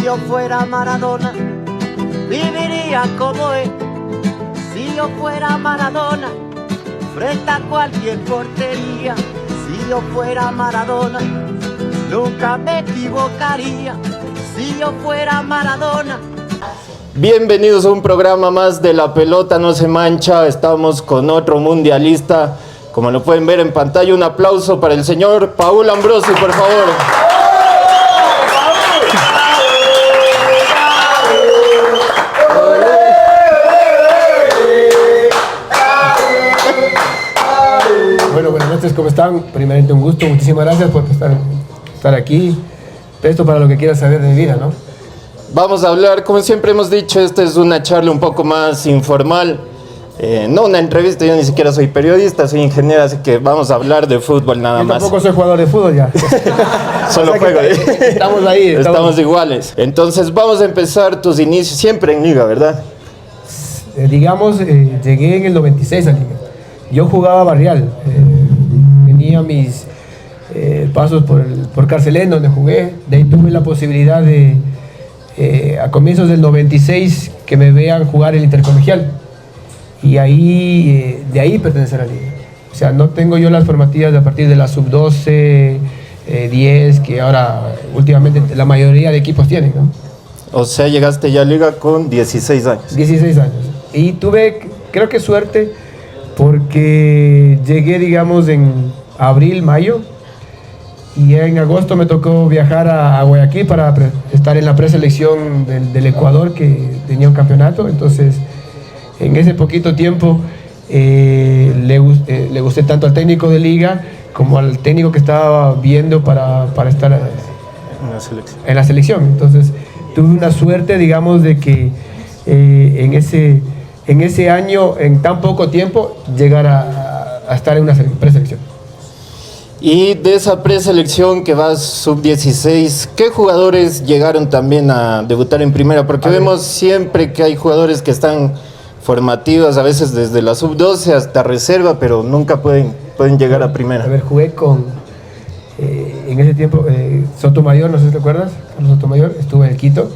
yo fuera Maradona, viviría como él. Si yo fuera Maradona, frente a cualquier portería. Si yo fuera Maradona, nunca me equivocaría. Si yo fuera Maradona. Bienvenidos a un programa más de La Pelota No Se Mancha. Estamos con otro mundialista. Como lo pueden ver en pantalla, un aplauso para el señor Paul Ambrosi, por favor. Bueno, buenas noches, ¿cómo están? Primeramente un gusto, muchísimas gracias por estar aquí. Esto para lo que quieras saber de mi vida, ¿no? Vamos a hablar, como siempre hemos dicho, esta es una charla un poco más informal. No una entrevista, yo ni siquiera soy periodista, soy ingeniero, así que vamos a hablar de fútbol nada más. Tampoco soy jugador de fútbol ya. Solo juego. Estamos ahí. Estamos iguales. Entonces vamos a empezar tus inicios siempre en Liga, ¿verdad? Llegué en el 96 a Liga. Yo jugaba barrial. Tenía mis pasos por Carcelén, donde jugué. De ahí tuve la posibilidad de, a comienzos del 96, que me vean jugar el Intercolegial. Y ahí, de ahí pertenecer a la Liga. O sea, no tengo yo las formativas a partir de la sub-12, 10, que ahora últimamente la mayoría de equipos tienen, ¿no? O sea, llegaste ya a Liga con 16 años. 16 años. Y tuve, creo que suerte, porque llegué, digamos, en abril, mayo, y en agosto me tocó viajar a Guayaquil para estar en la preselección del Ecuador, que tenía un campeonato. Entonces, en ese poquito tiempo le gusté tanto al técnico de Liga como al técnico que estaba viendo para estar en la selección. Entonces tuve una suerte, digamos, de que en ese año, en tan poco tiempo, llegar a estar en una preselección. Y de esa preselección que vas sub-16, ¿qué jugadores llegaron también a debutar en primera? Porque vemos siempre que hay jugadores que están formativas, a veces desde la sub-12 hasta reserva, pero nunca pueden llegar a primera. A ver, jugué con, en ese tiempo, Sotomayor, no sé si te acuerdas, Carlos Sotomayor, estuvo en el Quito.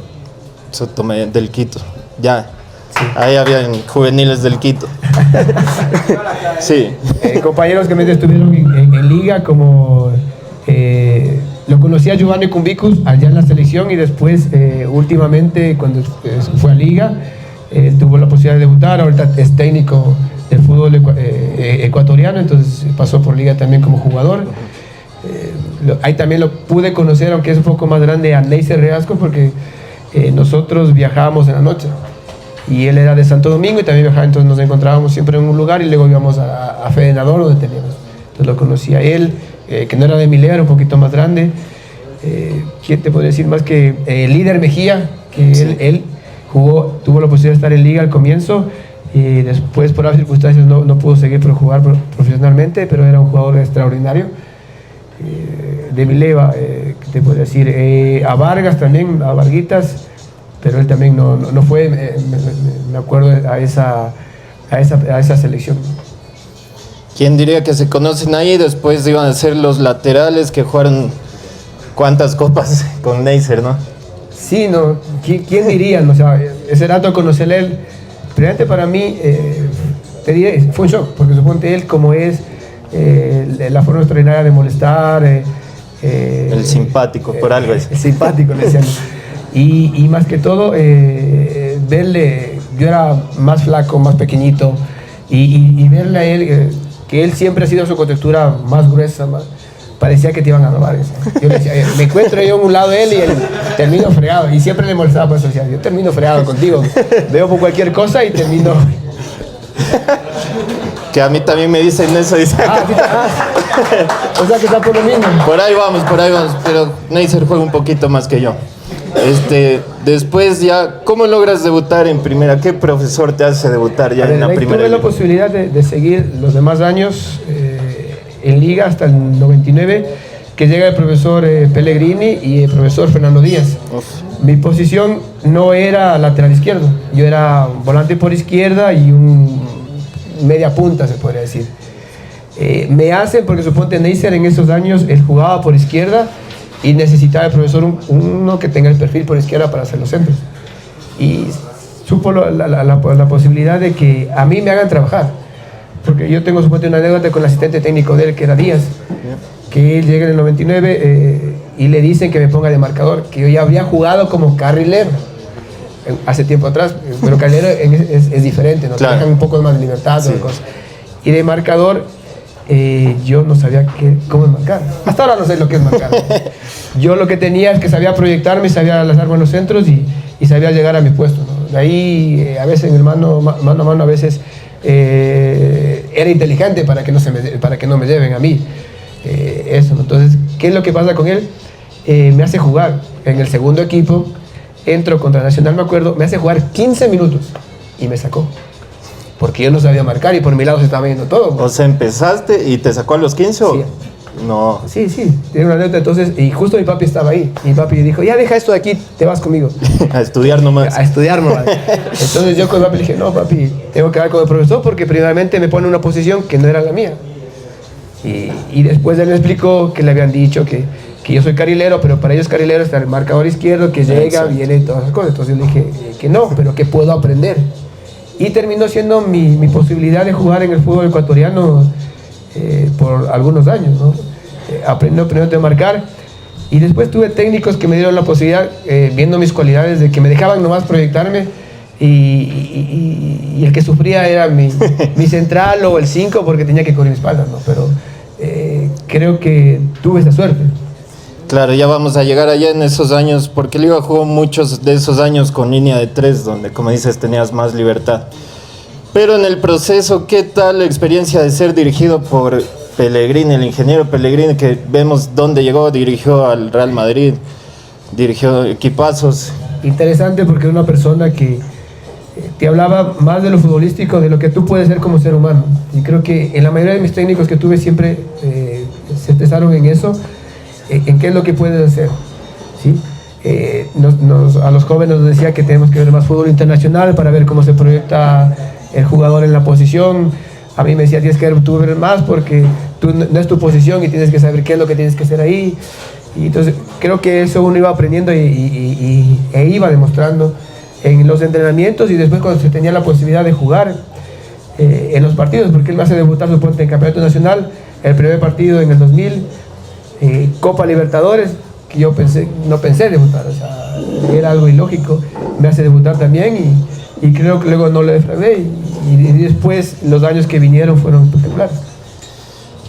Sotomayor del Quito, ya. Sí. Ahí habían juveniles del Quito. Sí. Compañeros que me estuvieron en Liga, como lo conocía Giovanni Cumbicus allá en la selección, y después, últimamente, cuando fue a Liga, tuvo la posibilidad de debutar. Ahorita es técnico del fútbol ecuatoriano, entonces pasó por Liga también como jugador. Ahí también lo pude conocer, aunque es un poco más grande, a Neisser Reasco, porque nosotros viajábamos en la noche y él era de Santo Domingo y también viajaba, entonces nos encontrábamos siempre en un lugar y luego íbamos a Federador, donde teníamos. Entonces lo conocí a él, que no era de mi liga, era un poquito más grande. ¿Quién te podría decir más que el líder Mejía, que sí. Él tuvo la posibilidad de estar en Liga al comienzo, y después por las circunstancias no pudo seguir por jugar profesionalmente, pero era un jugador extraordinario. De Mileva, te podría decir, a Vargas también, a Varguitas, pero él también no fue, me acuerdo, a esa selección. ¿Quién diría que se conocen ahí? Después iban a ser los laterales que jugaron cuántas copas con Neisser, ¿no? Sí, no, ¿quién diría? O sea, ese rato conocerle él, realmente para mí, te diré, fue un shock, porque suponte él como es, la forma extraordinaria de molestar. El simpático, por algo es. El simpático, le decían. Y más que todo, verle, yo era más flaco, más pequeñito, y verle a él, que él siempre ha sido su contextura más gruesa, parecía que te iban a robar. Yo le decía, me encuentro yo a un lado de él y él termino fregado, y siempre le molestaba por eso, decía, yo termino fregado contigo, veo por cualquier cosa y termino. Que a mí también me dicen eso, dicen. O sea que está por lo mismo. Por ahí vamos, pero Neisser juega un poquito más que yo. Después ya, ¿cómo logras debutar en primera? ¿Qué profesor te hace debutar ya en la primera? Tuve la posibilidad de seguir los demás años en Liga hasta el 99, que llega el profesor Pellegrini y el profesor Fernando Díaz. Uf. Mi posición no era lateral izquierdo, yo era volante por izquierda y un media punta, se podría decir. Me hacen, porque suponte Neisser en esos años, él jugaba por izquierda y necesitaba el profesor uno que tenga el perfil por izquierda para hacer los centros. Y supo la posibilidad de que a mí me hagan trabajar, porque yo tengo supuestamente una anécdota con el asistente técnico de él, que era Díaz, que él llega en el 99 y le dicen que me ponga de marcador, que yo ya había jugado como carrilero hace tiempo atrás, pero carrilero es diferente, ¿no? Claro. Te dejan un poco más de libertad, Sí. cosas. Y de marcador, yo no sabía cómo es marcar. Hasta ahora no sé lo que es marcar. Yo lo que tenía es que sabía proyectarme, sabía lanzar buenos centros y sabía llegar a mi puesto, ¿no? De ahí, a veces en el mano a mano, a veces era inteligente para que no me lleven a mí. Eso, ¿no? Entonces, ¿qué es lo que pasa con él? Me hace jugar en el segundo equipo, entro contra Nacional, me acuerdo, me hace jugar 15 minutos y me sacó. Porque yo no sabía marcar y por mi lado se estaba viendo todo. O sea, empezaste y te sacó a los 15 o... Sí. No. Sí, tiene una anécdota. Entonces, y justo mi papi estaba ahí. Mi papi dijo, ya deja esto de aquí, te vas conmigo. A estudiar nomás. A estudiar nomás. Entonces yo con mi papi le dije, no papi, tengo que hablar con el profesor porque primeramente me pone en una posición que no era la mía. Y después él me explicó que le habían dicho que yo soy carrilero, pero para ellos carrilero está el marcador izquierdo que llega, Exacto. viene y todas esas cosas. Entonces yo le dije que no, pero que puedo aprender. Y terminó siendo mi posibilidad de jugar en el fútbol ecuatoriano por algunos años, ¿no? Aprendí primero a marcar y después tuve técnicos que me dieron la posibilidad, viendo mis cualidades, de que me dejaban nomás proyectarme y el que sufría era mi central o el 5 porque tenía que cubrir mi espalda, ¿no? Pero creo que tuve esa suerte. Claro, ya vamos a llegar allá en esos años, porque Liga jugó muchos de esos años con línea de 3, donde, como dices, tenías más libertad. Pero en el proceso, ¿qué tal la experiencia de ser dirigido por Pellegrini, el ingeniero Pellegrini, que vemos dónde llegó? Dirigió al Real Madrid, dirigió equipazos. Interesante porque era una persona que te hablaba más de lo futbolístico, de lo que tú puedes ser como ser humano. Y creo que en la mayoría de mis técnicos que tuve siempre se expresaron en eso, en qué es lo que puedes hacer, ¿sí? A los jóvenes nos decía que tenemos que ver más fútbol internacional para ver cómo se proyecta el jugador en la posición. A mí me decía, tienes que ver más porque no es tu posición y tienes que saber qué es lo que tienes que hacer ahí. Y entonces creo que eso uno iba aprendiendo e iba demostrando en los entrenamientos y después cuando se tenía la posibilidad de jugar en los partidos, porque él me hace debutar suponte en Campeonato Nacional, el primer partido en el 2000, Copa Libertadores, que yo no pensé debutar, o sea, era algo ilógico, me hace debutar también y creo que luego no le defraudé y después los años que vinieron fueron espectaculares.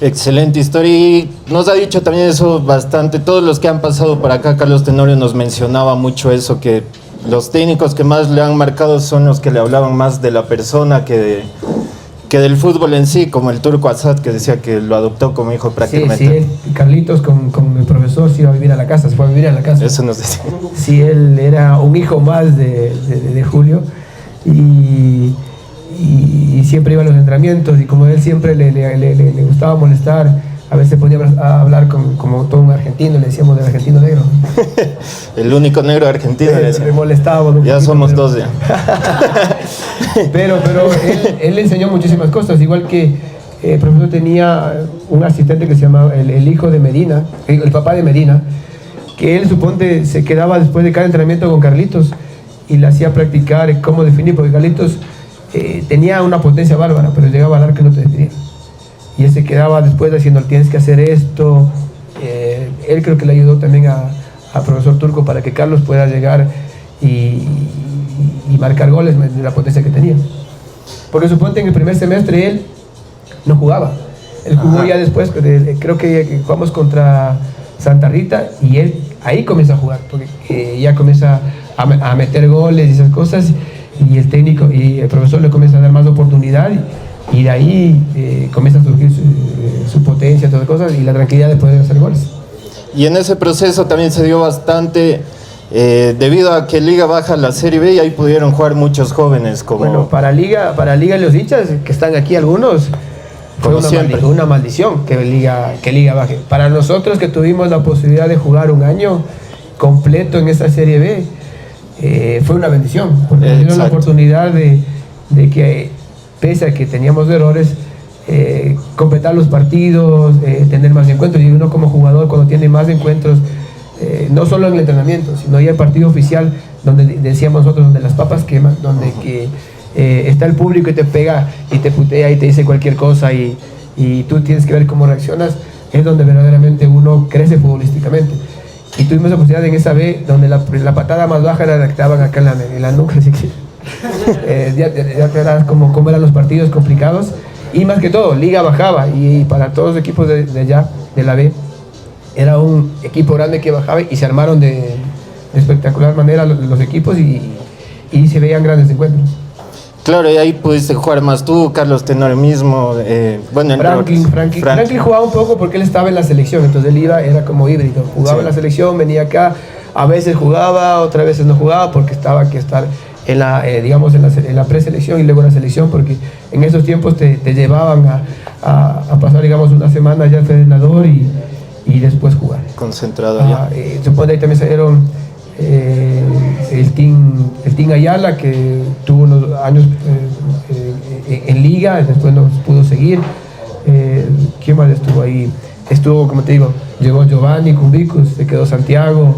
Excelente historia, y nos ha dicho también eso bastante. Todos los que han pasado por acá, Carlos Tenorio nos mencionaba mucho eso, que los técnicos que más le han marcado son los que le hablaban más de la persona que del fútbol en sí, como el Turco Asad, que decía que lo adoptó como hijo prácticamente. Sí, Carlitos con mi profesor se iba a vivir a la casa, se fue a vivir a la casa. Eso nos decía. Sí, él era un hijo más de Julio y siempre iba a los entrenamientos y como él siempre le gustaba molestar, a veces ponía a hablar como todo un argentino, le decíamos del argentino negro. El único negro argentino. Le molestábamos. Ya somos dos ya. Pero él le enseñó muchísimas cosas, igual que el profesor tenía un asistente que se llamaba el hijo de Medina, el papá de Medina, que él suponte se quedaba después de cada entrenamiento con Carlitos y le hacía practicar cómo definir, porque Carlitos tenía una potencia bárbara, pero llegaba al arco y no te definía. Y él se quedaba después diciendo, tienes que hacer esto. Él creo que le ayudó también al profesor Turco para que Carlos pueda llegar y marcar goles de la potencia que tenía. Porque suponte en el primer semestre él no jugaba. Él jugó ya después, creo que jugamos contra Santa Rita y él ahí comienza a jugar, porque ya comienza a meter goles y esas cosas, y el técnico y el profesor le comienza a dar más oportunidad y de ahí comienza a surgir su potencia, todas las cosas, y la tranquilidad de poder hacer goles. Y en ese proceso también se dio bastante, debido a que Liga baja la Serie B y ahí pudieron jugar muchos jóvenes. Como... Bueno, para Liga los hinchas que están aquí algunos, fue una maldición que Liga baje. Para nosotros que tuvimos la posibilidad de jugar un año completo en esa Serie B, fue una bendición, porque nos dieron la oportunidad de que, pese a que teníamos errores, completar los partidos, tener más encuentros, y uno como jugador cuando tiene más encuentros no solo en el entrenamiento, sino ya el partido oficial, donde decíamos nosotros, donde las papas queman, donde que está el público y te pega y te putea y te dice cualquier cosa y tú tienes que ver cómo reaccionas, es donde verdaderamente uno crece futbolísticamente. Y tuvimos la posibilidad en esa B, donde la patada más baja era la que te daban acá en la nuca, así que ya te verás cómo eran los partidos complicados. Y más que todo, Liga bajaba, y para todos los equipos de allá, de la B, era un equipo grande que bajaba y se armaron de espectacular manera los equipos y se veían grandes encuentros. Claro, y ahí pudiste jugar más tú, Carlos Tenorio mismo, bueno, Franklin jugaba un poco porque él estaba en la selección, entonces él era como híbrido, jugaba en la selección, venía acá, a veces jugaba, otras veces no jugaba porque estaba que estar en la, digamos, en la preselección y luego en la selección, porque en esos tiempos te llevaban a pasar, digamos, una semana ya entrenador y después jugar. Concentrado allá. Supongo que ahí también salieron el team Ayala, que tuvo unos años en Liga, después no pudo seguir. ¿Quién más estuvo ahí? Estuvo, como te digo, llegó Giovanni Cumbicus, se quedó Santiago,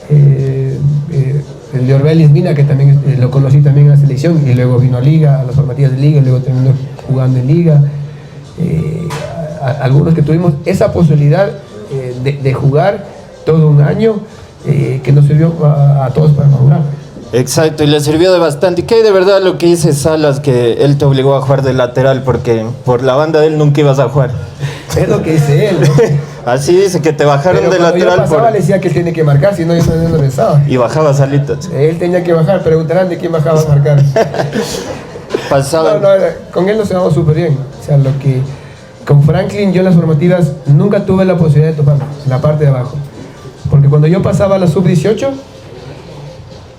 el de Orbelis Mina, que también lo conocí también en la selección, y luego vino a Liga, a las formativas de Liga, y luego terminó jugando en Liga. Algunos que tuvimos esa posibilidad de jugar todo un año, que nos sirvió a todos para madurar. Exacto, y le sirvió de bastante. ¿Y qué hay de verdad lo que dice Salas, que él te obligó a jugar de lateral porque por la banda de él nunca ibas a jugar? Es lo que dice él, ¿no? Así dice, que te bajaron de lateral. Yo pasaba, le decía que tiene que marcar, si no yo no pensaba. Y bajaba salitas. Él tenía que bajar, preguntarán de quién bajaba a marcar. Pasaba. No, con él nos llevamos súper bien. O sea, con Franklin yo en las formativas nunca tuve la posibilidad de toparlo, en la parte de abajo. Porque cuando yo pasaba a la sub-18,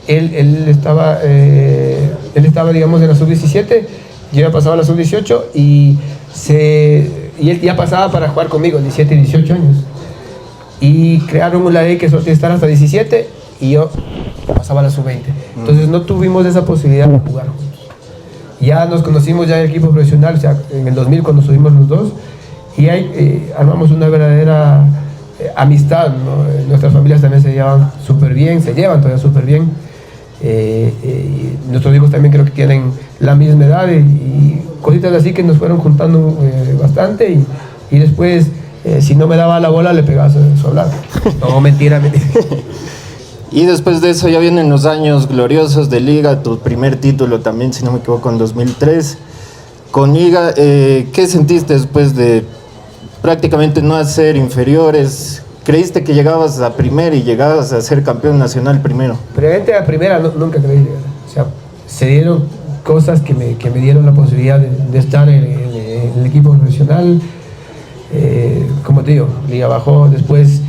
él estaba, digamos, en la sub-17, yo ya pasaba a la sub-18 y él ya pasaba para jugar conmigo, 17 y 18 años. Y crearon la ley que solo tiene que estar hasta 17 y yo pasaba a la sub-20. Entonces no tuvimos esa posibilidad de jugar juntos. Ya nos conocimos ya en el equipo profesional, o sea, en el 2000 cuando subimos los dos, y ahí armamos una verdadera amistad, ¿no? Nuestras familias también se llevan súper bien, se llevan todavía súper bien. Y nuestros hijos también creo que tienen la misma edad y cositas así que nos fueron juntando bastante y después si no me daba la bola le pegaba su hablar. No, mentira. Y después de eso ya vienen los años gloriosos de Liga, tu primer título también, si no me equivoco, en 2003. Con Liga, ¿qué sentiste después de prácticamente no hacer inferiores? ¿Creíste que llegabas a primera y llegabas a ser campeón nacional primero? Previamente a primera nunca creí llegar. O sea, se dieron cosas que me dieron la posibilidad de estar en el equipo profesional. Como te digo, Liga bajó, después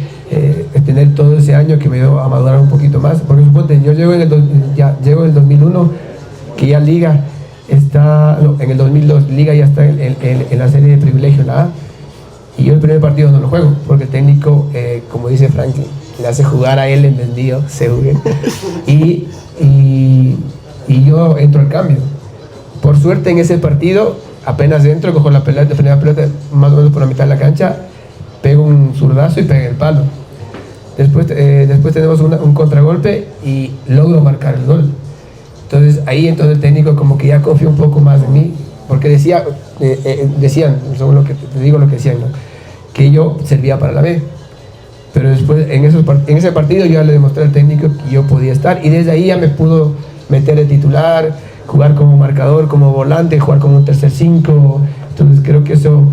tener todo ese año que me dio a madurar un poquito más. Porque suponte, yo llego en el 2001, que ya Liga está, no, en el 2002 Liga ya está en la serie de privilegio, la A. Y yo el primer partido no lo juego, porque el técnico, como dice Franklin, le hace jugar a él en vendido, se jugue. Y yo entro al cambio. Por suerte en ese partido, apenas entro, cojo la primera pelota más o menos por la mitad de la cancha, pego un zurdazo y pego el palo. Después tenemos un contragolpe y logro marcar el gol. Entonces el técnico como que ya confió un poco más en mí, porque decían, según lo que te digo, lo que decían, ¿no? Que yo servía para la B. Pero después, en ese partido, yo ya le demostré al técnico que yo podía estar, y desde ahí ya me pudo meter de titular, jugar como marcador, como volante, jugar como un tercer 5. Entonces creo que eso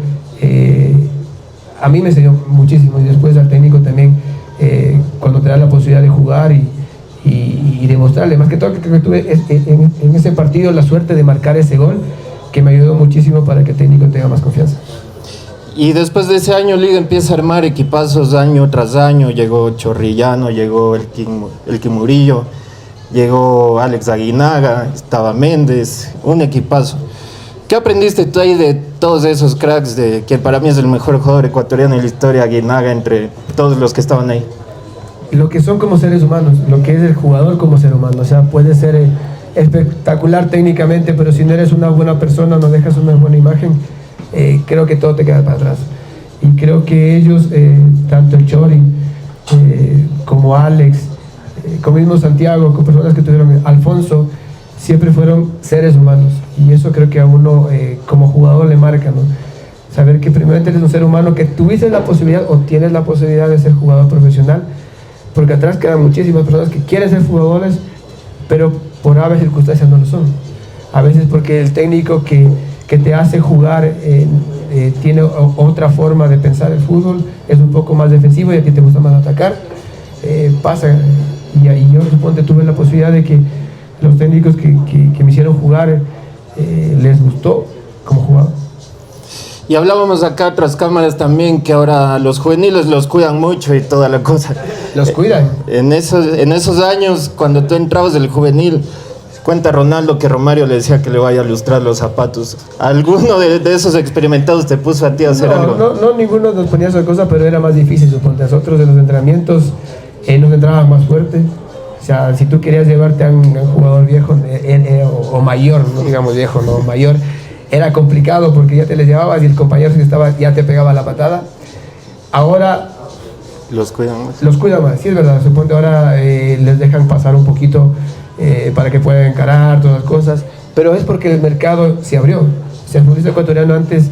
a mí me enseñó muchísimo, y después al técnico también, cuando te da la posibilidad de jugar y demostrarle, más que todo que tuve en ese partido la suerte de marcar ese gol, que me ayudó muchísimo para que el técnico tenga más confianza. Y después de ese año Liga empieza a armar equipazos año tras año. Llegó Chorrillano, llegó el Kim Murillo, llegó Alex Aguinaga, estaba Méndez, un equipazo. ¿Qué aprendiste tú ahí de todos esos cracks, de quien para mí es el mejor jugador ecuatoriano en la historia, Aguinaga, entre todos los que estaban ahí? Lo que son como seres humanos, lo que es el jugador como ser humano. O sea, puede ser espectacular técnicamente, pero si no eres una buena persona, no dejas una buena imagen, creo que todo te queda para atrás. Y creo que ellos, tanto el Chori como Alex, como mismo Santiago, con personas que tuvieron Alfonso, siempre fueron seres humanos. Y eso creo que a uno como jugador le marca, ¿no? Saber que primero eres un ser humano, que tuviste la posibilidad o tienes la posibilidad de ser jugador profesional, porque atrás quedan muchísimas personas que quieren ser jugadores, pero por aves circunstancias no lo son. A veces porque el técnico que te hace jugar tiene otra forma de pensar el fútbol, es un poco más defensivo y a ti te gusta más atacar, pasa. Y yo supongo que tuve la posibilidad de que los técnicos que me hicieron jugar les gustó como jugaba. Y hablábamos acá tras cámaras también que ahora los juveniles los cuidan mucho y toda la cosa. Los cuidan. En esos años, cuando tú entrabas del juvenil, cuenta Ronaldo que Romario le decía que le vaya a lustrar los zapatos. ¿Alguno de esos experimentados te puso a ti a hacer algo? No, ninguno nos ponía esa cosa, pero era más difícil, suponte. Nosotros en los entrenamientos nos entraban más fuerte. O sea, si tú querías llevarte a un jugador viejo o mayor, no digamos viejo, no mayor, era complicado porque ya te les llevabas y el compañero que estaba ya te pegaba la patada. Ahora los cuidan más. Los cuidan más, sí es verdad. Suponte ahora les dejan pasar un poquito para que puedan encarar todas las cosas, pero es porque el mercado se abrió. O sea, el futbolista ecuatoriano antes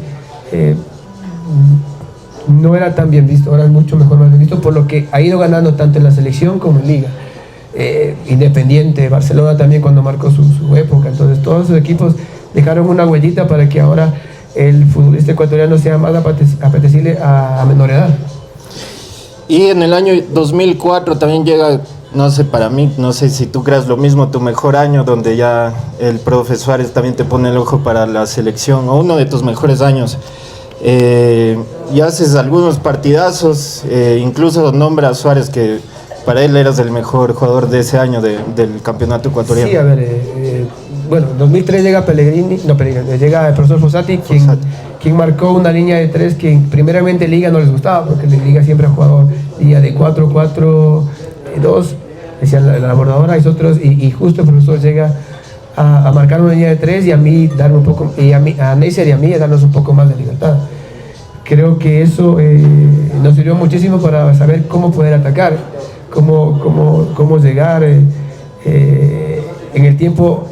no era tan bien visto, ahora es mucho mejor más bien visto, por lo que ha ido ganando tanto en la selección como en Liga. Independiente, Barcelona también cuando marcó su época, entonces todos esos equipos dejaron una huellita para que ahora el futbolista ecuatoriano sea más apetecible a menor edad. Y en el año 2004 también llega, no sé, para mí, no sé si tú creas lo mismo, tu mejor año, donde ya el profe Suárez también te pone el ojo para la selección, o uno de tus mejores años. Y haces algunos partidazos, incluso nombra a Suárez que para él eras el mejor jugador de ese año del campeonato ecuatoriano. Sí, a ver, bueno, en 2003 llega llega el profesor Fossati, quien marcó una línea de 3 que primeramente Liga no les gustaba, porque Liga siempre ha jugado línea de 4-4-2, decían la abordadora y nosotros, y justo el profesor llega a marcar una línea de 3 y a mí darme un poco, y a Neisser y a mí darnos un poco más de libertad. Creo que eso nos sirvió muchísimo para saber cómo poder atacar, cómo llegar en el tiempo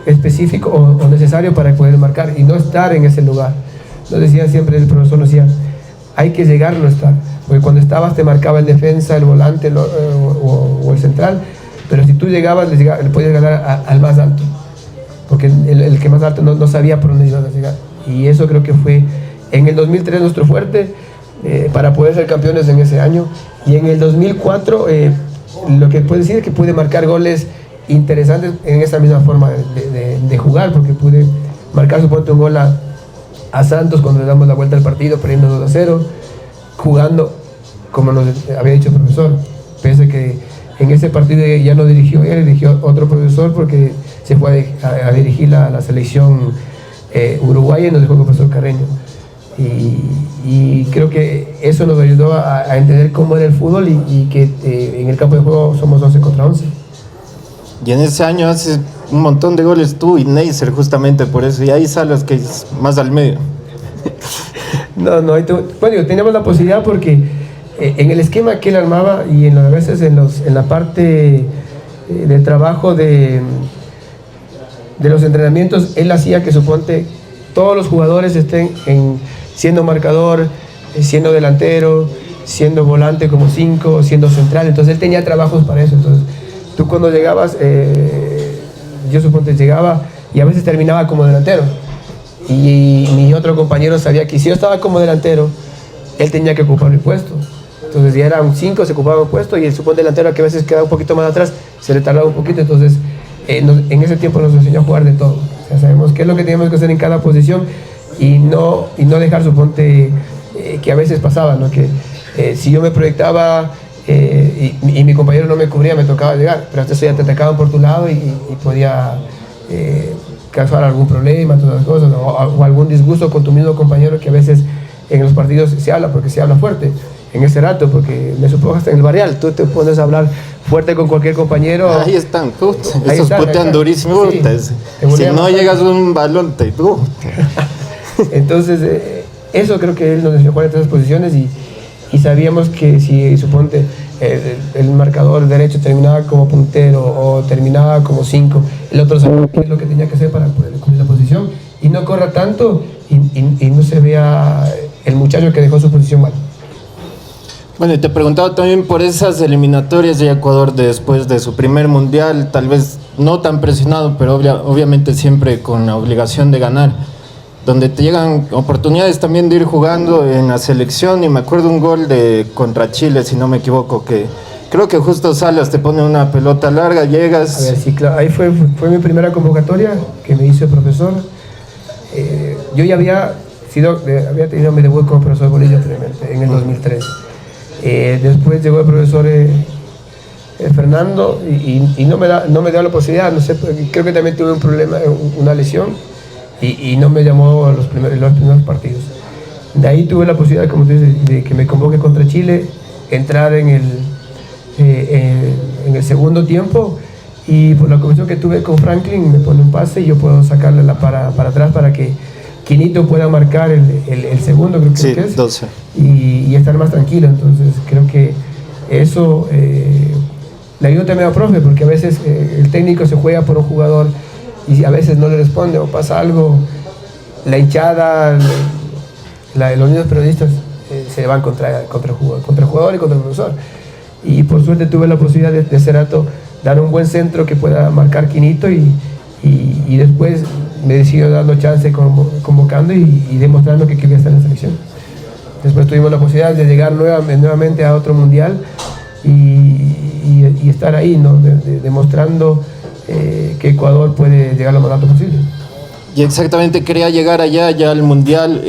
específico o necesario para poder marcar y no estar en ese lugar. Nos decía siempre, el profesor nos decía, hay que llegar, no estar, porque cuando estabas te marcaba el defensa, el volante o el central, pero si tú llegabas le podías ganar al más alto, porque el que más alto no sabía por dónde ibas a llegar, y eso creo que fue en el 2003 nuestro fuerte para poder ser campeones en ese año. Y en el 2004 lo que puedo decir es que pude marcar goles interesantes en esa misma forma de jugar, porque pude marcar, suponte, un gol a Santos cuando le damos la vuelta al partido perdiendo 2-0, jugando como nos había dicho el profesor, pese a que en ese partido ya no dirigió él, dirigió otro profesor, porque se fue a dirigir la selección uruguaya y nos dejó el profesor Carreño. Y creo que eso nos ayudó a entender cómo era el fútbol y que en el campo de juego somos 11 contra 11. Y en ese año haces un montón de goles tú y Neisser, justamente por eso, y ahí sales que es más al medio. Bueno, teníamos la posibilidad porque en el esquema que él armaba y a veces en la parte del trabajo de los entrenamientos, él hacía que, suponte, todos los jugadores estén siendo marcador, siendo delantero, siendo volante como 5, siendo central. Entonces él tenía trabajos para eso. Entonces tú cuando llegabas, yo supongo que llegaba y a veces terminaba como delantero. Y mi otro compañero sabía que si yo estaba como delantero, él tenía que ocupar mi puesto. Entonces ya eran 5, se ocupaba el puesto, y el supongo delantero, que a veces quedaba un poquito más atrás, se le tardaba un poquito. Entonces en ese tiempo nos enseñó a jugar de todo. O sea, sabemos qué es lo que teníamos que hacer en cada posición y no dejar, suponte, que a veces pasaba, ¿no? Que si yo me proyectaba y mi compañero no me cubría, me tocaba llegar, pero hasta eso ya te atacaban por tu lado y podía causar algún problema, todas las cosas, o algún disgusto con tu mismo compañero, que a veces en los partidos se habla, porque se habla fuerte en ese rato, porque me supongo hasta en el barrial, tú te pones a hablar fuerte con cualquier compañero. Ahí están, esos putean durísimo. Sí, si no llegas a un balón, te Entonces, eso creo que él nos enseñó a jugar en esas posiciones, y y sabíamos que si suponte el marcador derecho terminaba como puntero o terminaba como 5, el otro sabía qué es lo que tenía que hacer para poder cumplir la posición y no corra tanto y no se vea el muchacho que dejó su posición mal. Bueno, y te preguntaba también por esas eliminatorias de Ecuador después de su primer mundial, tal vez no tan presionado, pero obviamente siempre con la obligación de ganar, donde te llegan oportunidades también de ir jugando en la selección, y me acuerdo un gol contra Chile, si no me equivoco, que creo que justo Salas te pone una pelota larga, llegas... A ver, sí, claro, ahí fue mi primera convocatoria que me hizo el profesor. Yo ya había tenido mi debut como profesor Bolillo previamente, en el 2003. Después llegó el profesor Fernando y no me dio la posibilidad, no sé, creo que también tuve un problema, una lesión y no me llamó los primeros partidos. De ahí tuve la posibilidad, como tú dices, de que me convoque contra Chile, entrar en el segundo tiempo y por la conversación que tuve con Franklin me pone un pase y yo puedo sacarle para atrás para que Quinito pueda marcar el segundo, creo que sí, es 12. y estar más tranquilo. Entonces creo que eso le ayuda también al profe, porque a veces el técnico se juega por un jugador y a veces no le responde o pasa algo, la hinchada, los mismos periodistas se van contra el jugador y contra el profesor. Y por suerte tuve la posibilidad de ese rato dar un buen centro que pueda marcar Quinito y después me decidió dando chance convocando y demostrando que quería estar en la selección. Después tuvimos la posibilidad de llegar nuevamente a otro mundial y estar ahí, ¿no? Demostrando que Ecuador puede llegar lo más alto posible. Y exactamente quería llegar allá ya al mundial,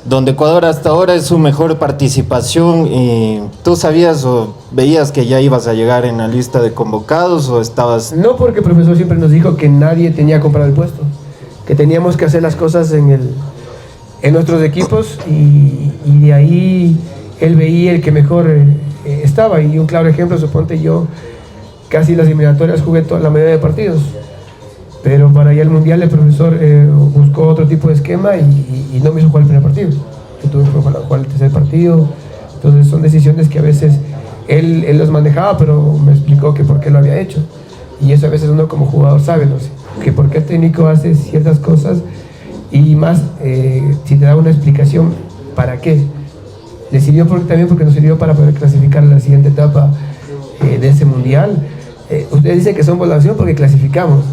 donde Ecuador hasta ahora es su mejor participación. Y ¿tú sabías o veías que ya ibas a llegar en la lista de convocados o estabas...? No, porque el profesor siempre nos dijo que nadie tenía que comprar el puesto, que teníamos que hacer las cosas en nuestros equipos y de ahí él veía el que mejor estaba. Y un claro ejemplo, suponte yo casi las eliminatorias jugué toda la mayoría de partidos, pero para ir al mundial el profesor buscó otro tipo de esquema y no me hizo jugar el primer partido. Yo tuve que jugar el tercer partido. Entonces son decisiones que a veces él los manejaba, pero me explicó que por qué lo había hecho. Y eso a veces uno como jugador sabe, ¿no? Que por qué el técnico hace ciertas cosas y más si te da una explicación para qué. Le sirvió también porque nos sirvió para poder clasificar a la siguiente etapa de ese mundial. Ustedes dicen que somos la opción porque clasificamos.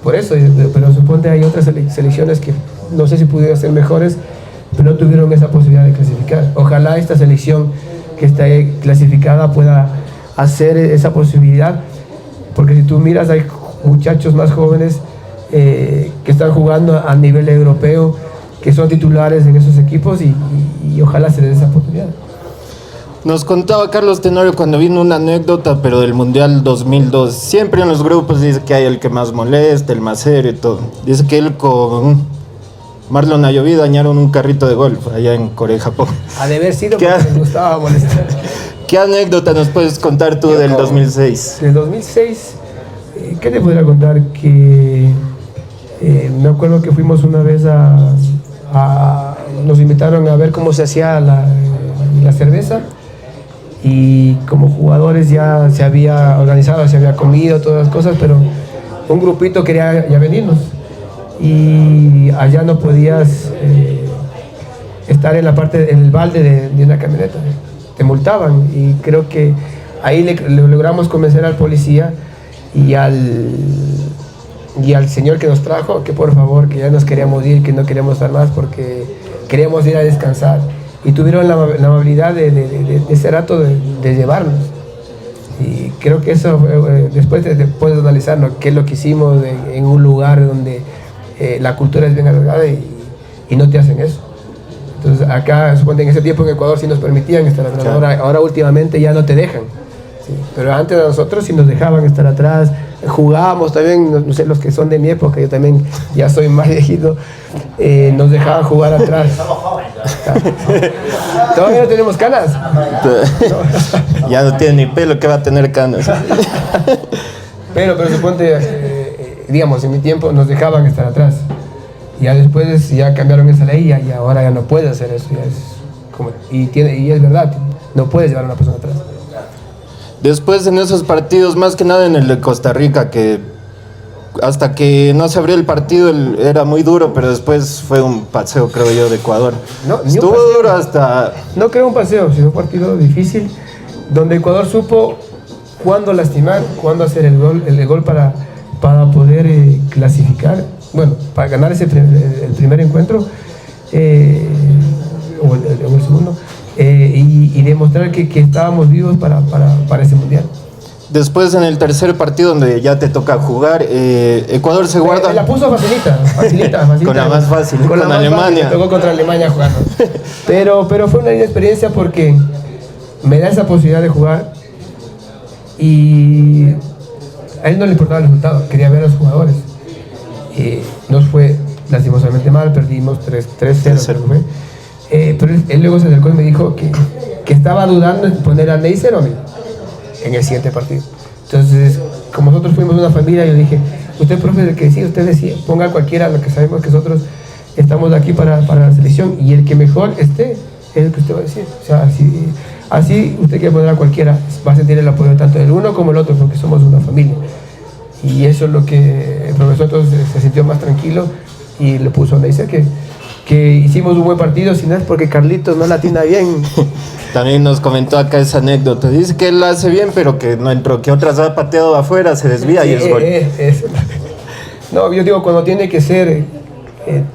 Por eso, pero suponte hay otras selecciones que no sé si pudieron ser mejores, pero no tuvieron esa posibilidad de clasificar. Ojalá esta selección que está clasificada pueda hacer esa posibilidad, porque si tú miras hay muchachos más jóvenes que están jugando a nivel europeo, que son titulares en esos equipos y ojalá se les dé esa oportunidad. Nos contaba Carlos Tenorio cuando vino una anécdota, pero del Mundial 2002. Siempre en los grupos dice que hay el que más molesta, el más serio y todo. Dice que él con Marlon Ayoví dañaron un carrito de golf allá en Corea y Japón. Ha de haber sido porque les gustaba molestar. ¿Qué anécdota nos puedes contar tú del 2006? Del 2006, ¿qué te podría contar? Que me acuerdo que fuimos una vez nos invitaron a ver cómo se hacía la cerveza. Y como jugadores ya se había organizado, se había comido, todas las cosas, pero un grupito quería ya venirnos. Y allá no podías estar en el balde de una camioneta. Te multaban. Y creo que ahí le logramos convencer al policía y al señor que nos trajo que por favor, que ya nos queríamos ir, que no queríamos estar más porque queríamos ir a descansar. Y tuvieron la amabilidad de ese rato de llevarnos. Y creo que eso, después te puedes analizar, ¿no? Qué es lo que hicimos en un lugar donde la cultura es bien arraigada y no te hacen eso. Entonces acá, supongo en ese tiempo en Ecuador sí nos permitían estar atrás. Claro. Ahora últimamente ya no te dejan. Sí. Pero antes de nosotros sí nos dejaban estar atrás. Jugábamos también, no sé, los que son de mi época, yo también ya soy más viejito, nos dejaban jugar atrás. Todavía no tenemos canas. No. Ya no tiene ni pelo, que va a tener canas. Pero suponte, digamos, en mi tiempo nos dejaban estar atrás. Ya después ya cambiaron esa ley y ahora ya no puede hacer eso. Ya es y es verdad, no puedes llevar a una persona atrás. Después en esos partidos, más que nada en el de Costa Rica, que hasta que no se abrió el partido era muy duro, pero después fue un paseo, creo yo, de Ecuador. No, estuvo duro hasta... No creo un paseo, sino un partido difícil, donde Ecuador supo cuándo lastimar, cuándo hacer el gol para poder clasificar, bueno, para ganar el primer encuentro, o el segundo, y demostrar que estábamos vivos para ese mundial. Después en el tercer partido donde ya te toca jugar, Ecuador se guarda... Me la puso facilita. Con la más fácil, con Alemania. Me tocó contra Alemania jugando. Pero fue una linda experiencia porque me da esa posibilidad de jugar y a él no le importaba el resultado, quería ver a los jugadores. Nos fue lastimosamente mal, perdimos 3-0. Pero él luego se acercó y me dijo que estaba dudando en poner a Neisser o a mí en el siguiente partido. Entonces, como nosotros fuimos una familia, yo dije, usted, profe, que sí, usted decía, ponga a cualquiera, lo que sabemos que nosotros estamos aquí para la selección y el que mejor esté es el que usted va a decir. O sea, así usted quiere poner a cualquiera, va a sentir el apoyo tanto del uno como del otro, porque somos una familia. Y eso es lo que el profesor entonces se sintió más tranquilo y le puso a Neisser que hicimos un buen partido, si no es porque Carlitos no la atina bien. También nos comentó acá esa anécdota. Dice que él la hace bien, pero que no entró, que otras ha pateado afuera, se desvía y es gol. No, yo digo, cuando tiene que ser,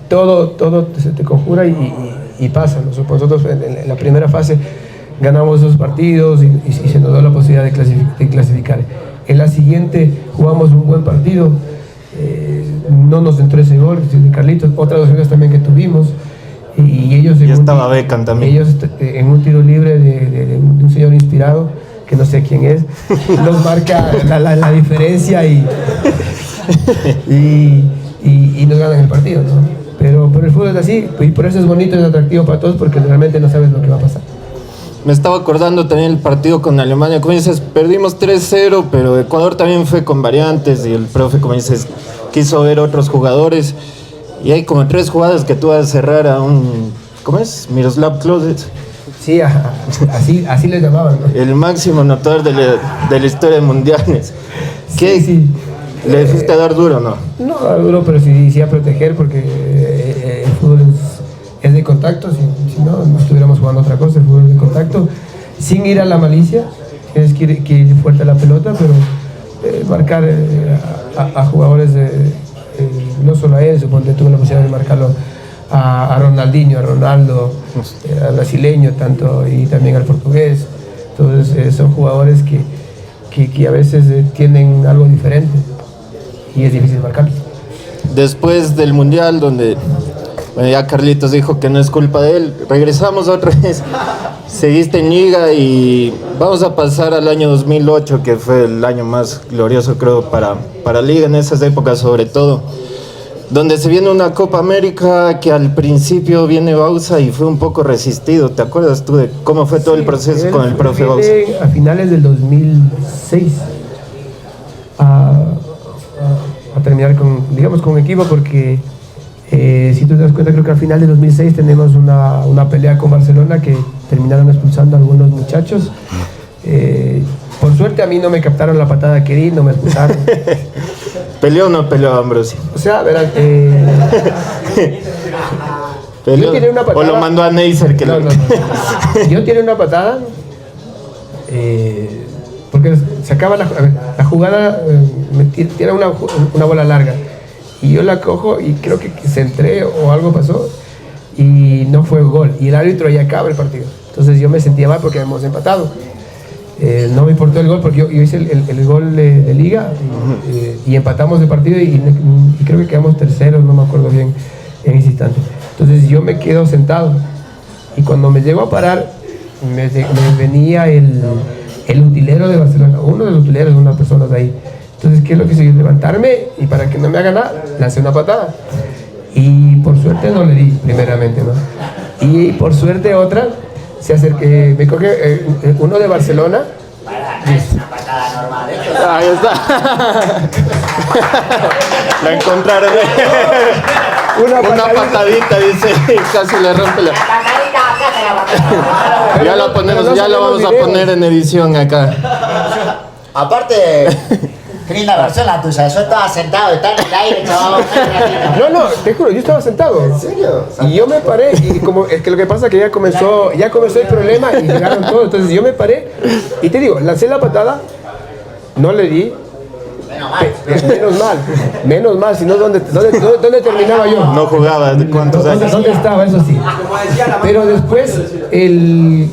todo se te conjura y pasa. Nosotros en la primera fase ganamos 2 partidos y se nos dio la posibilidad de clasificar. En la siguiente jugamos un buen partido. No nos entró ese gol de Carlitos, otras 2 veces también que tuvimos y ellos estaba Beckham también. Ellos en un tiro libre de un señor inspirado que no sé quién es, nos marca la diferencia y nos ganan el partido, ¿no? Pero el fútbol es así y por eso es bonito, es atractivo para todos porque realmente no sabes lo que va a pasar. Me estaba acordando también el partido con Alemania, como dices, perdimos 3-0, pero Ecuador también fue con variantes y el profe, como dices, quiso ver otros jugadores y hay como 3 jugadas que tú vas a cerrar a un, ¿cómo es? Miroslav Klose. Sí, así le llamaban, ¿no? El máximo anotador de la historia de mundiales. ¿Qué? Sí. ¿Le fuiste a dar duro, no? No dar duro, pero sí a proteger porque el fútbol es de contacto, si no estuviéramos jugando otra cosa, el fútbol es de contacto, sin ir a la malicia, tienes que ir fuerte a la pelota, pero marcar a jugadores, no solo a él, suponte tuve la posibilidad de marcarlo a Ronaldinho, a Ronaldo, al brasileño tanto y también al portugués. Entonces son jugadores que a veces tienen algo diferente y es difícil marcarlos. Después del Mundial, donde ya Carlitos dijo que no es culpa de él, regresamos otra vez, seguiste en Liga y vamos a pasar al año 2008, que fue el año más glorioso creo para Liga en esas épocas sobre todo, donde se viene una Copa América que al principio viene Bauza y fue un poco resistido. ¿Te acuerdas tú de cómo fue todo el proceso con el profe Bauza? A finales del 2006 a terminar con un equipo porque si tú te das cuenta, creo que al final de 2006 tenemos una pelea con Barcelona que terminaron expulsando a algunos muchachos. Por suerte a mí no me captaron la patada que di, no me expulsaron. ¿Peleó o no peleó Ambrosio? O sea, verán, ¿Peleó? Yo tiré una patada. ¿O lo mandó a Neisser? Que no. Yo tiré una patada porque se acaba la jugada, me tira una bola larga y yo la cojo y creo que se entré o algo pasó y no fue gol y el árbitro ya acaba el partido. Entonces yo me sentía mal porque hemos empatado. No me importó el gol porque yo hice el gol de Liga y empatamos el partido y creo que quedamos terceros, no me acuerdo bien en ese instante. Entonces yo me quedo sentado y cuando me llego a parar me venía el utilero de Barcelona, uno de los utileros, una persona de ahí. Entonces, ¿qué es lo que hice? Levantarme y para que no me haga nada, lancé una patada. Y por suerte no le di, primeramente, ¿no? Y por suerte otra, se acerqué, me coge uno de Barcelona. Es una patada normal, ¿eh? Ahí está. La encontraron. Una patadita, dice, casi le rompe la... La patadita, acá te la Ya lo ponemos, ya lo vamos a poner en edición acá. Aparte, qué linda versión la tuya. Yo estaba sentado, estaba en el aire, chaval. No, te juro, yo estaba sentado. ¿En serio? Y yo me paré, y como es que lo que pasa es que ya comenzó el problema y llegaron todos. Entonces yo me paré y te digo, lancé la patada, no le di. Menos mal, si no, ¿dónde terminaba yo? No jugaba, ¿cuántos años? ¿Dónde estaba? Eso sí. Pero después, el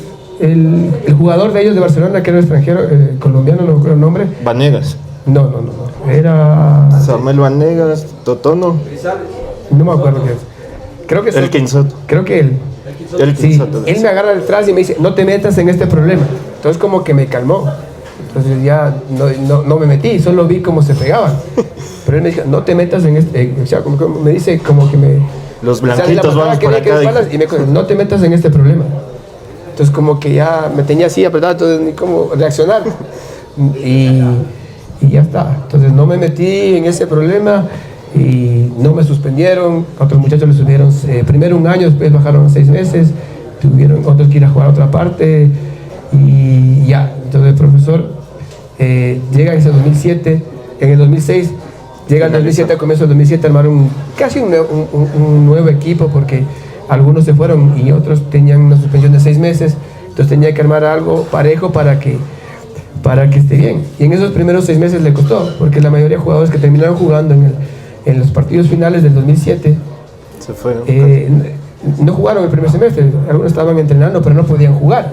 jugador de ellos de Barcelona, que era extranjero, colombiano, no me acuerdo el nombre. Vanegas. No. Era... Samuel Vanegas, Totono. No me acuerdo qué es. Creo que es El Quinsoto. Creo que él. El Sí, Quinsoto. él me agarra detrás y me dice, no te metas en este problema. Entonces como que me calmó. Entonces ya no me metí, solo vi cómo se pegaban. Pero él me dijo, no te metas en este... o sea, como me dice, como que me... Los o sea, blanquitos la vamos que por vi que acá. espaldas, y me dijo, no te metas en este problema. Entonces como que ya me tenía así apretado, entonces ni cómo reaccionar. Y ya está. Entonces no me metí en ese problema y no me suspendieron. Otros muchachos le subieron primero 1 año, después bajaron 6 meses. Tuvieron otros que ir a jugar a otra parte y ya. Entonces el profesor llega en ese 2007, en el 2006, llega en el 2007, a comienzo del 2007 armaron casi un nuevo equipo porque algunos se fueron y otros tenían una suspensión de 6 meses, entonces tenía que armar algo parejo para que esté bien. Y en esos primeros 6 meses le costó, porque la mayoría de jugadores que terminaron jugando en los partidos finales del 2007 Se fueron. no jugaron el primer semestre, algunos estaban entrenando pero no podían jugar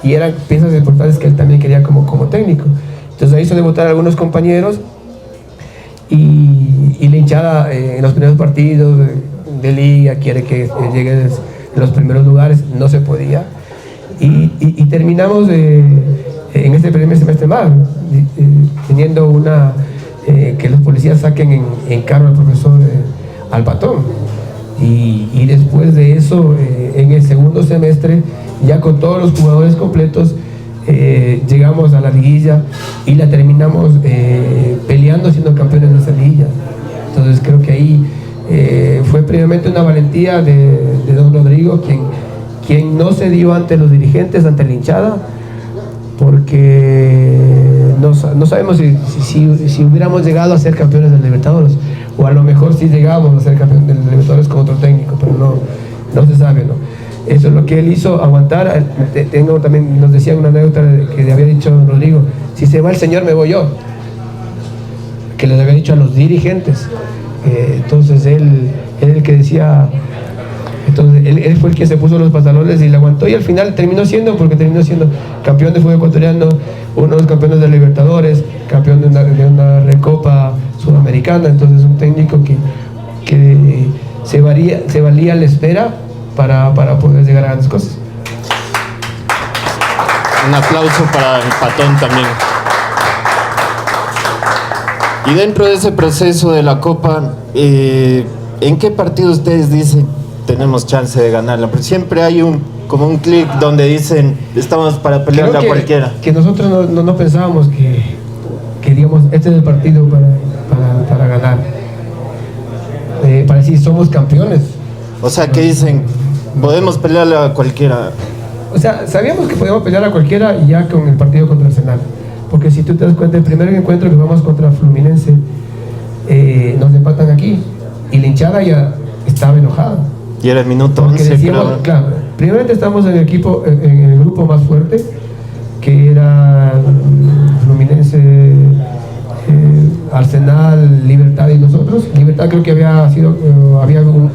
y eran piezas importantes que él también quería como técnico. Entonces ahí hizo debutar a algunos compañeros y la hinchada en los primeros partidos de liga quiere que llegue en los primeros lugares, no se podía y terminamos en este primer semestre más teniendo que los policías saquen en carro al profesor al patón y después de eso en el segundo semestre ya con todos los jugadores completos llegamos a la liguilla y la terminamos peleando siendo campeones de esa liguilla. Entonces creo que ahí fue primeramente una valentía de don Rodrigo quien no se dio ante los dirigentes, ante la hinchada, porque no sabemos si hubiéramos llegado a ser campeones del Libertadores, o a lo mejor sí llegábamos a ser campeones del Libertadores con otro técnico, pero no se sabe, ¿no? Eso es lo que él hizo, aguantar. También nos decía una anécdota que le había dicho Rodrigo, si se va el señor me voy yo, que les había dicho a los dirigentes. Entonces él el que decía, entonces él fue el que se puso los pantalones y le aguantó y al final terminó siendo campeón de fútbol ecuatoriano, uno de los campeones de Libertadores, campeón de una Recopa Sudamericana. Entonces un técnico que se valía a la espera para poder llegar a grandes cosas. Un aplauso para el Patón también. Y dentro de ese proceso de la Copa, ¿en qué partido ustedes dicen tenemos chance de ganarla? Porque siempre hay como un clic donde dicen estamos para pelearla a cualquiera. Que nosotros no pensábamos que digamos este es el partido para ganar, para decir somos campeones. O sea, que dicen podemos pelearla a cualquiera. O sea, sabíamos que podíamos pelear a cualquiera ya con el partido contra Arsenal. Porque si tú te das cuenta, el primer encuentro que vamos contra Fluminense, nos empatan aquí y la hinchada ya estaba enojada. Y era el minuto 11, decíamos, claro, primeramente estamos en el grupo más fuerte, que era Fluminense, Arsenal, Libertad y nosotros. Libertad creo que había un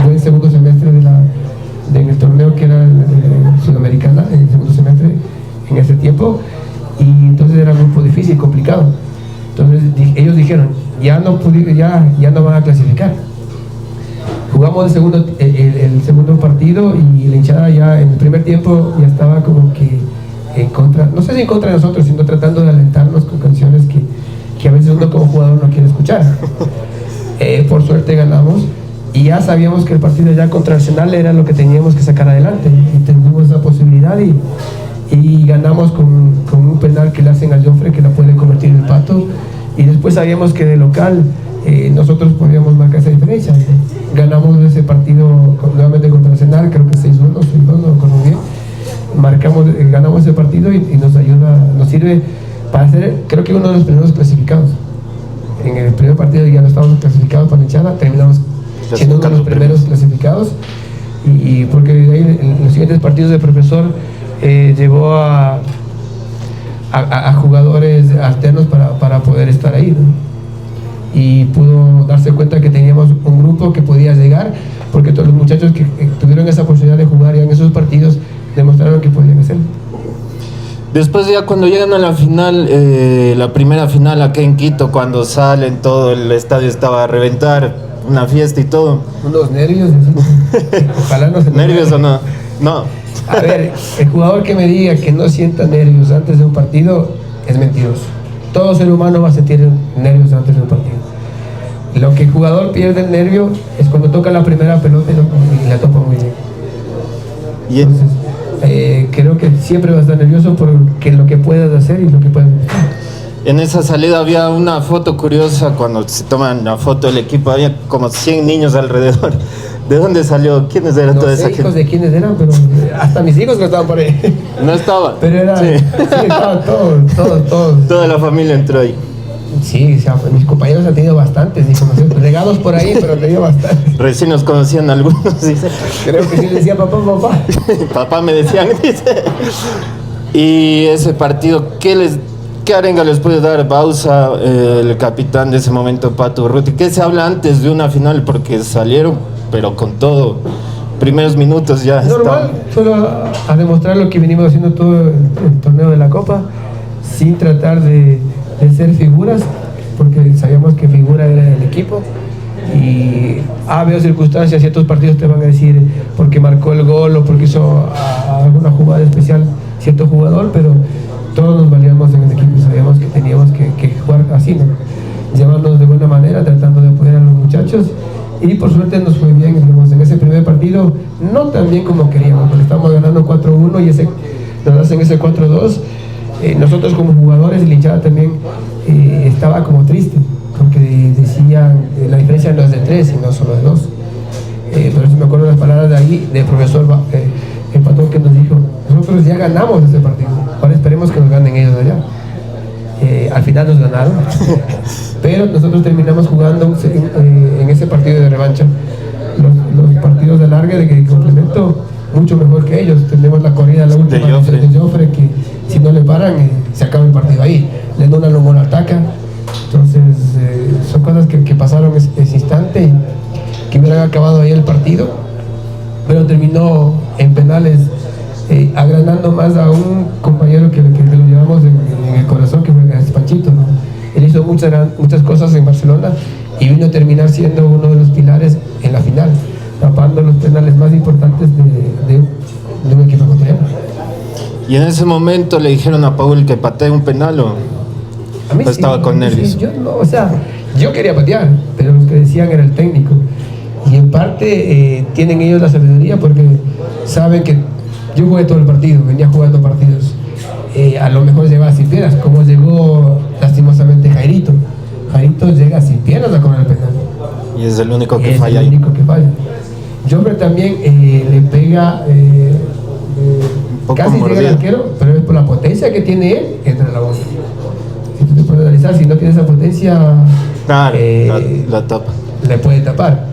buen segundo semestre en el torneo que era Sudamericana, en el segundo semestre en ese tiempo, y entonces era un grupo difícil, complicado. Entonces ellos dijeron, ya no van a clasificar. Jugamos el segundo partido y la hinchada ya en el primer tiempo ya estaba como que en contra, no sé si en contra de nosotros, sino tratando de alentarnos con canciones que a veces uno como jugador no quiere escuchar. Por suerte ganamos y ya sabíamos que el partido ya contra Arsenal era lo que teníamos que sacar adelante y tuvimos esa posibilidad y ganamos con un penal que le hacen a Joffre que la puede convertir en el Pato, y después sabíamos que de local nosotros podíamos marcar esa diferencia. Ganamos ese partido nuevamente contra Arsenal, creo que 6-1, 6-2, no me acuerdo bien. Ganamos ese partido y nos ayuda, nos sirve para ser, creo que uno de los primeros clasificados. En el primer partido ya no estábamos clasificados para la hinchada, terminamos siendo uno de los primeros clasificados, y porque de ahí en los siguientes partidos el profesor llevó a jugadores alternos para poder estar ahí, ¿no? Y pudo darse cuenta que teníamos un grupo que podía llegar, porque todos los muchachos que tuvieron esa posibilidad de jugar ya en esos partidos demostraron que podían hacerlo. Después ya cuando llegan a la final, la primera final acá en Quito, cuando salen, todo el estadio estaba a reventar, una fiesta y todo. Unos nervios, ojalá no se ¿Nervios o no? No. A ver, el jugador que me diga que no sienta nervios antes de un partido es mentiroso. Todo ser humano va a sentir nervios antes de un partido. Lo que el jugador pierde el nervio es cuando toca la primera pelota y la topa muy bien. Entonces, creo que siempre va a estar nervioso por lo que puedas hacer y lo que puedas hacer. En esa salida había una foto curiosa, cuando se toman la foto del equipo, había como 100 niños alrededor. ¿De dónde salió? ¿Quiénes eran toda esa gente? No sé hijos de quiénes eran, pero hasta mis hijos que estaban por ahí. No estaban. Pero era, sí, estaban todos. Toda la familia entró ahí. Sí, o sea, mis compañeros han tenido bastantes, regados por ahí, pero han tenido bastantes. Recién nos conocían algunos, dice. Creo que sí le decía papá. Papá me decían, dice. Y ese partido, ¿qué arenga les puede dar Bausa, el capitán de ese momento, Pato Urruti? ¿Qué se habla antes de una final? Porque salieron, pero con todo, primeros minutos ya. Normal, solo a demostrar lo que venimos haciendo todo el torneo de la Copa, sin tratar de ser figuras, porque sabíamos que figura era el equipo. Y veo circunstancias, ciertos partidos te van a decir porque marcó el gol o porque hizo alguna jugada especial cierto jugador, pero todos nos valíamos en el equipo y sabíamos que teníamos que jugar así, ¿no? Llevarnos de buena manera, tratando de apoyar a los muchachos, y por suerte nos fue bien, digamos, en ese primer partido, no tan bien como queríamos, porque estábamos ganando 4-1 y nos hacen ese 4-2. Nosotros como jugadores y la hinchada también estaba como triste, porque decían la diferencia no es de 3 sino solo de 2. Por eso me acuerdo las palabras de ahí del profesor el Patón, que nos dijo: nosotros ya ganamos ese partido, ahora esperemos que nos ganen ellos allá. Al final nos ganaron, pero nosotros terminamos jugando en ese partido de revancha los partidos de larga, de complemento, mucho mejor que ellos. Tenemos la corrida, la última de Joffre, que si no le paran, se acaba el partido ahí. Le da una lomona ataca. Entonces, son cosas que pasaron ese instante y que hubieran acabado ahí el partido, pero terminó en penales, agranando más a un compañero que lo llevamos en el corazón, que fue Panchito, ¿no? Él hizo muchas cosas en Barcelona y vino a terminar siendo uno de los pilares en la final, tapando los penales más importantes de un equipo ecuatoriano. ¿Y en ese momento le dijeron a Paul que patee un penal o a mí estaba con nervios? Sí, yo quería patear, pero los que decían era el técnico. Y en parte tienen ellos la sabiduría, porque saben que yo jugué todo el partido, venía jugando partidos. A lo mejor llegaba sin piernas, como llegó lastimosamente Jairito. Jairito llega sin piernas a cobrar el penal. Y es el único que falla ahí. Joffre también le pega, casi llega al arquero, pero es por la potencia que tiene él, entra en la bolsa. Si tú te puedes analizar, si no tiene esa potencia, claro, la tapa. Le puede tapar.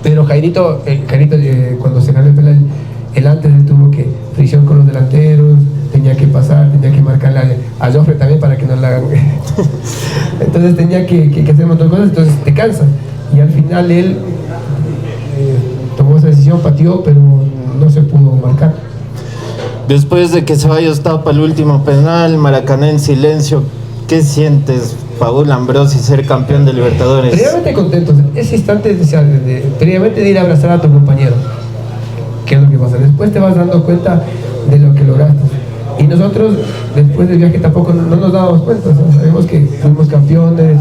Pero Jairito, cuando se ganó el penal, él antes tuvo que fricción con los delanteros, tenía que pasar, tenía que marcarle a Joffre también para que no la hagan. Entonces tenía que hacer un montón de cosas, entonces te cansa. Y al final él tomó esa decisión, pateó, pero no se pudo marcar. Después de que Ceballos tapa el último penal, Maracaná en silencio, ¿qué sientes, Paul Ambrosi, ser campeón de Libertadores? Previamente contentos, ese instante previamente de ir a abrazar a tu compañero. ¿Qué es lo que pasa? Después te vas dando cuenta de lo que lograste. Y nosotros, después del viaje, tampoco no nos dábamos cuenta, ¿no? Sabemos que fuimos campeones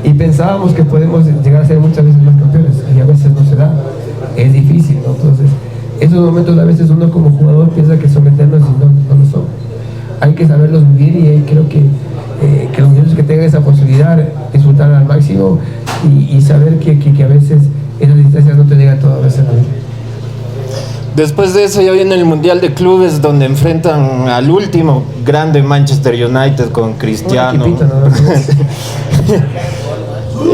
y pensábamos que podemos llegar a ser muchas veces más campeones, y a veces no se da, es difícil, ¿no? Entonces, esos momentos a veces uno como jugador piensa que son eternos y no lo son. Hay que saberlos vivir, y creo que los niños que tengan esa posibilidad, disfrutar al máximo que a veces esas distancias no te llegan todas veces a la vida. Después de eso ya viene el Mundial de Clubes donde enfrentan al último grande Manchester United con Cristiano. Un equipito, ¿no?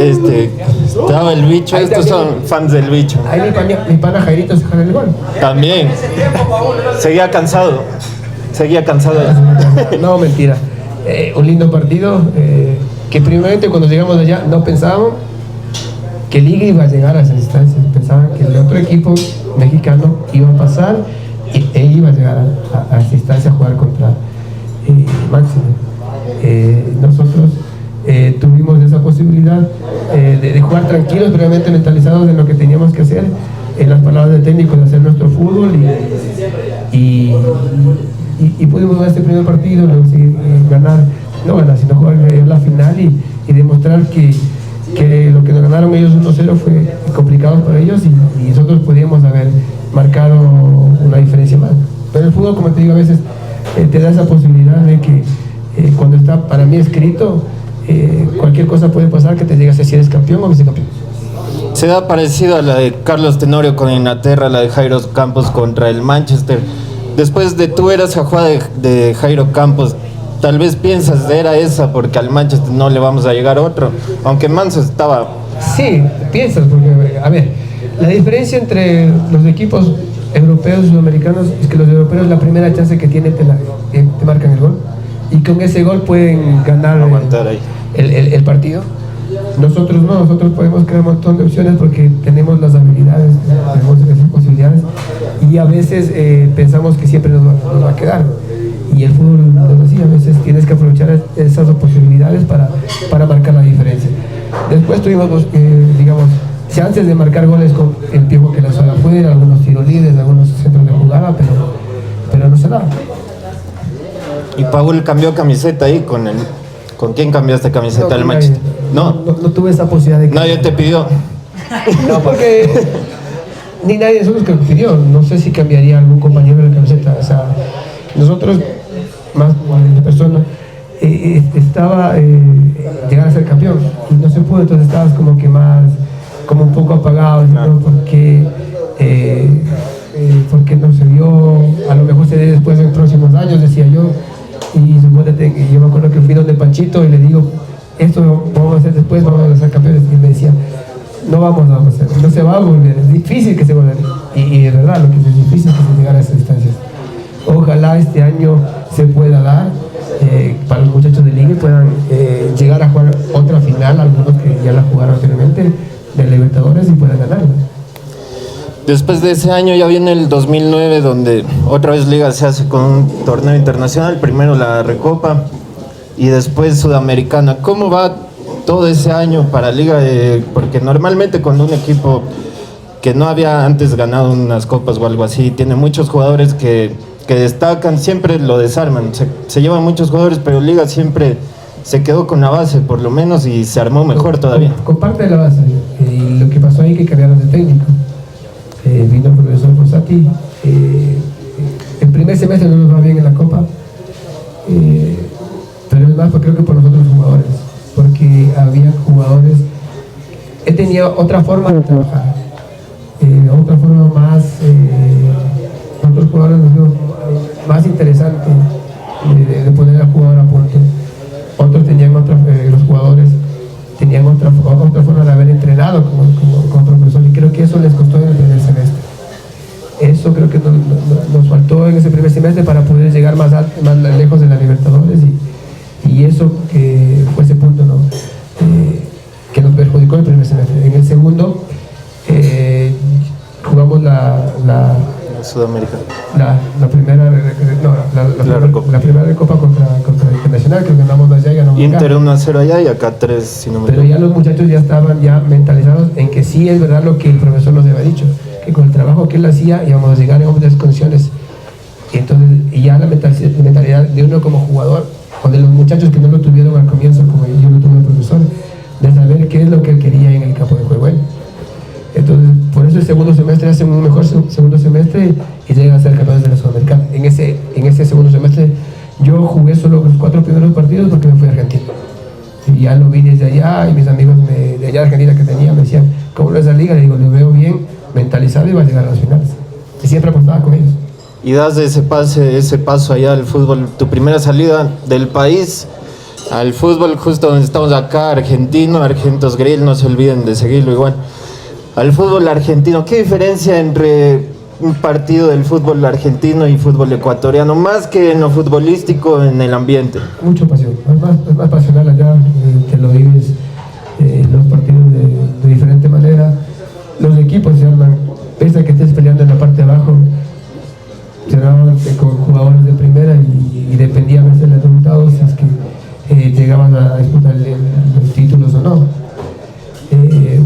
Estaba el bicho, Ahí estos también. son fans del bicho. Ahí mi pana Jairito se jala el gol. También. Seguía cansado. No, mentira. Un lindo partido que primeramente cuando llegamos allá no pensábamos que Liga iba a llegar a esas instancias. Pensaban que el otro equipo mexicano iba a pasar e iba a llegar a esa instancia a jugar contra Máximo. Nosotros tuvimos esa posibilidad de jugar tranquilos, previamente mentalizados en lo que teníamos que hacer, en las palabras del técnico, de hacer nuestro fútbol y pudimos jugar este primer partido, luego seguir, ganar, no ganar, sino jugar la final y demostrar que lo que nos ganaron ellos 1-0 fue complicado para ellos y nosotros podíamos haber marcado una diferencia más. Pero el fútbol, como te digo, a veces te da esa posibilidad de que cuando está para mí escrito, cualquier cosa puede pasar que te llegue a ser si eres campeón o vicecampeón. Se da parecido a la de Carlos Tenorio con Inglaterra, la de Jairo Campos contra el Manchester. Después de tú eras a jugada de Jairo Campos, tal vez piensas era esa porque al Manchester no le vamos a llegar otro, aunque Manso estaba... Sí, piensas, porque, a ver, la diferencia entre los equipos europeos y sudamericanos es que los europeos la primera chance que tienen te marcan el gol y con ese gol pueden ganar Aguantar ahí. el partido. Nosotros no, nosotros podemos crear un montón de opciones porque tenemos las habilidades, tenemos esas posibilidades y a veces pensamos que siempre nos va a quedar. Y el fútbol no es así, a veces tienes que aprovechar esas posibilidades para marcar la diferencia. Después tuvimos, digamos, chances de marcar goles con el Piojo que lanzó afuera, algunos tiros libres, algunos centros de jugada, pero no se da. Y Paul cambió camiseta ahí con el... ¿Con quién cambiaste camiseta del Manchester? No tuve esa posibilidad de que... Nadie te pidió. No, porque ni nadie de nosotros que lo pidió. No sé si cambiaría algún compañero de la camiseta. O sea, nosotros, más de persona, estaba llegar a ser campeón y no se pudo, entonces estabas como que más, como un poco apagado, ¿no? Porque no se dio, a lo mejor se dé después en próximos años, decía yo. Y suponete que yo me acuerdo que fui donde Panchito y le digo, esto vamos a hacer después, vamos a ser campeones. Y me decía, no vamos a hacer, no se va a volver, es difícil que se vuelva. Y de verdad, lo que es difícil es que se llegara a esas instancias. Ojalá este año se pueda dar para los muchachos de Liga y puedan llegar a jugar otra final, algunos que ya la jugaron anteriormente, de Libertadores y puedan ganarla. Después de ese año ya viene el 2009 donde otra vez Liga se hace con un torneo internacional, primero la Recopa y después Sudamericana. ¿Cómo va todo ese año para Liga? Porque normalmente cuando un equipo que no había antes ganado unas copas o algo así, tiene muchos jugadores que destacan, siempre lo desarman, se llevan muchos jugadores, pero Liga siempre se quedó con la base por lo menos y se armó mejor todavía. Con parte de la base, y lo que pasó ahí que cambiaron de técnico. Vino el profesor Fossati, el primer semestre no nos va bien en la Copa, pero es más creo que por nosotros los jugadores, porque había jugadores, él tenía otra forma de trabajar, otra forma más, otros jugadores más interesante de poner al jugador a punto, otros tenían los jugadores tenían otra forma de haber entrenado como profesor y creo que eso les costó en el primer semestre. Eso creo que nos faltó en ese primer semestre para poder llegar más lejos de la Libertadores y eso que fue ese punto, ¿no? Que nos perjudicó en el primer semestre. En el segundo jugamos la Sudamericana. La primera Copa contra Internacional, que ganamos allá y ganamos acá. Inter 1-0 allá y acá 3, si no me Pero ya los muchachos ya estaban mentalizados en que sí es verdad lo que el profesor nos había dicho, que con el trabajo que él hacía íbamos a llegar en otras condiciones. Y entonces ya la mentalidad de uno como jugador, o de los muchachos que no lo tuvieron al comienzo, como yo lo tuve el profesor, de saber qué es lo que él quería en el campo de juego él. Entonces, por eso el segundo semestre hace un mejor segundo semestre y llegan a ser campeones de la Sudamericana. En ese segundo semestre yo jugué solo los 4 primeros partidos porque me fui a Argentina. Y ya lo vi desde allá y mis amigos de allá de Argentina que tenía me decían, ¿cómo lo ves la liga? Le digo, lo veo bien, mentalizado y va a llegar a las finales. Y siempre apostaba con ellos. Y das ese paso allá al fútbol, tu primera salida del país al fútbol, justo donde estamos acá, argentino, Argentos Grill, no se olviden de seguirlo igual. Al fútbol argentino, ¿qué diferencia entre un partido del fútbol argentino y fútbol ecuatoriano, más que en lo futbolístico, en el ambiente? Mucha pasión, es más pasional allá, que lo vives los partidos de diferente manera. Los equipos se arman, pese a que estés peleando en la parte de abajo, se armaban con jugadores de primera y dependía a veces de los resultados si es que llegaban a disputar los títulos o no.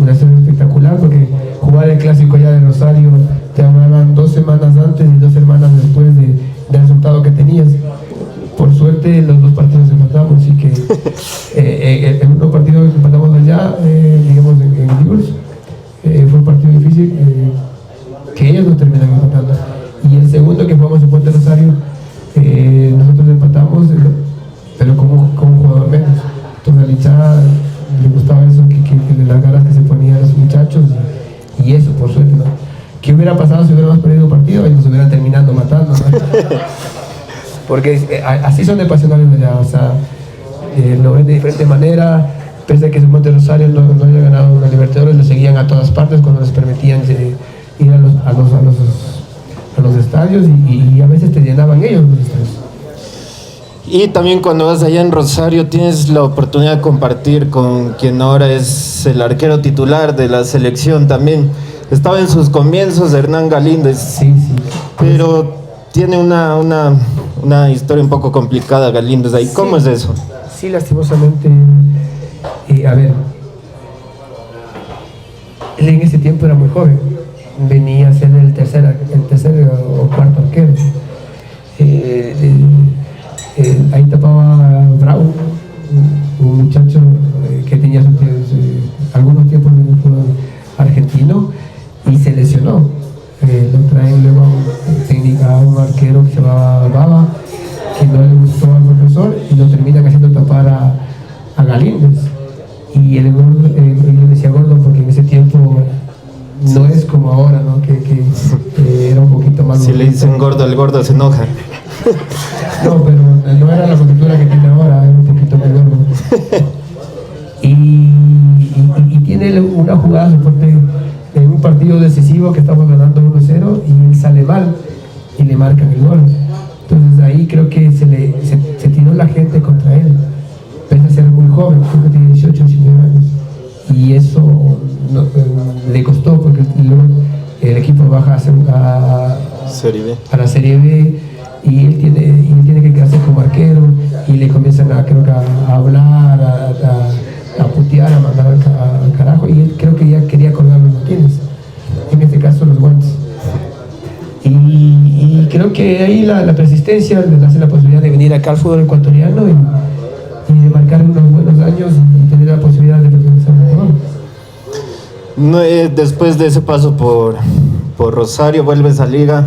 Una serie espectacular porque jugar el clásico allá de Rosario te hablaban 2 semanas antes y 2 semanas después del resultado que tenías. Por suerte los 2 partidos empatamos, así que en unos partidos empatamos allá, digamos en Dios, fue un partido difícil que ellos no terminan empatando. Y el segundo que jugamos en Puente Rosario, nosotros empatamos, pero como un jugador menos. Entonces a Licha le gustaba eso, que las ganas que se ponían los muchachos y eso, por suerte, ¿no? ¿Qué hubiera pasado si hubiéramos perdido un partido y nos hubieran terminado matando, ¿no? Porque así son de pasionales allá, o sea, lo ven de diferente manera, pese a que su Monte Rosario no haya ganado una Libertadores, lo seguían a todas partes cuando les permitían ir a los estadios y a veces te llenaban ellos los estadios. Y también cuando vas allá en Rosario tienes la oportunidad de compartir con quien ahora es el arquero titular de la selección también. Estaba en sus comienzos, Hernán Galíndez. Sí. Pero tiene una historia un poco complicada, Galíndez. Ahí, ¿cómo es eso? Sí, lastimosamente. A ver, él en ese tiempo era muy joven. Venía a ser el tercer o cuarto arquero. Ahí tapaba Bravo, un muchacho que tenía algunos tiempos en el fútbol argentino y se lesionó. Lo traen luego a un arquero que se llamaba Baba, que no le gustó al profesor y lo terminan haciendo tapar a Galíndez. Y el gordo, yo decía gordo porque en ese tiempo no es como ahora, ¿no? que era un poquito más. Si le dicen gordo, el gordo se enoja. No, pero no era la contextura que tiene ahora, era un poquito más gordo. Y tiene una jugada soporte en un partido decisivo que estamos ganando 1-0 y él sale mal y le marcan el gol. Entonces ahí creo que se tiró la gente contra él. Pese a ser muy joven, creo que tiene 18 o 19 años. Y eso le costó porque luego el equipo baja a la Serie B y él tiene que quedarse como arquero y le comienzan a hablar, a putear, a mandar al carajo y él creo que ya quería colgar los botines, en este caso los guantes. Y creo que ahí la persistencia le hace la posibilidad de venir acá al fútbol ecuatoriano y de marcar unos buenos años y tener la posibilidad de pertenecer al fútbol. No, después de ese paso por Rosario, vuelves a Liga.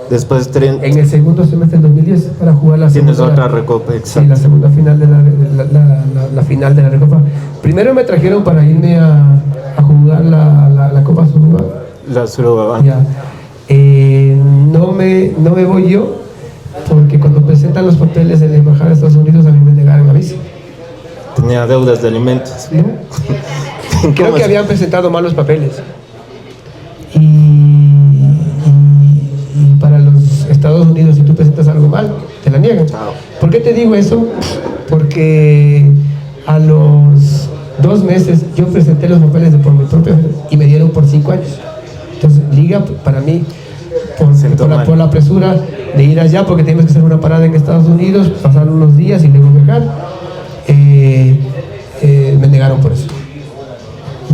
Después en el segundo semestre del 2010 para jugar la segunda. Tienes otra Recopa, exacto. Sí, la segunda final de la final de la Recopa. Primero me trajeron para irme a jugar la Copa Suruba. La Suruba, ya. No me voy yo porque cuando presentan los papeles en la embajada de Estados Unidos a mí me negaron la visa. Tenía deudas de alimentos. ¿No? Creo que habían presentado mal los papeles. Y para los Estados Unidos, si tú presentas algo mal, te la niegan. ¿Por qué te digo eso? Porque a los 2 meses yo presenté los papeles por mi propio y me dieron por 5 años. Entonces, Liga, para mí, por la presura de ir allá, porque teníamos que hacer una parada en Estados Unidos, pasar unos días y luego viajar, me negaron por eso.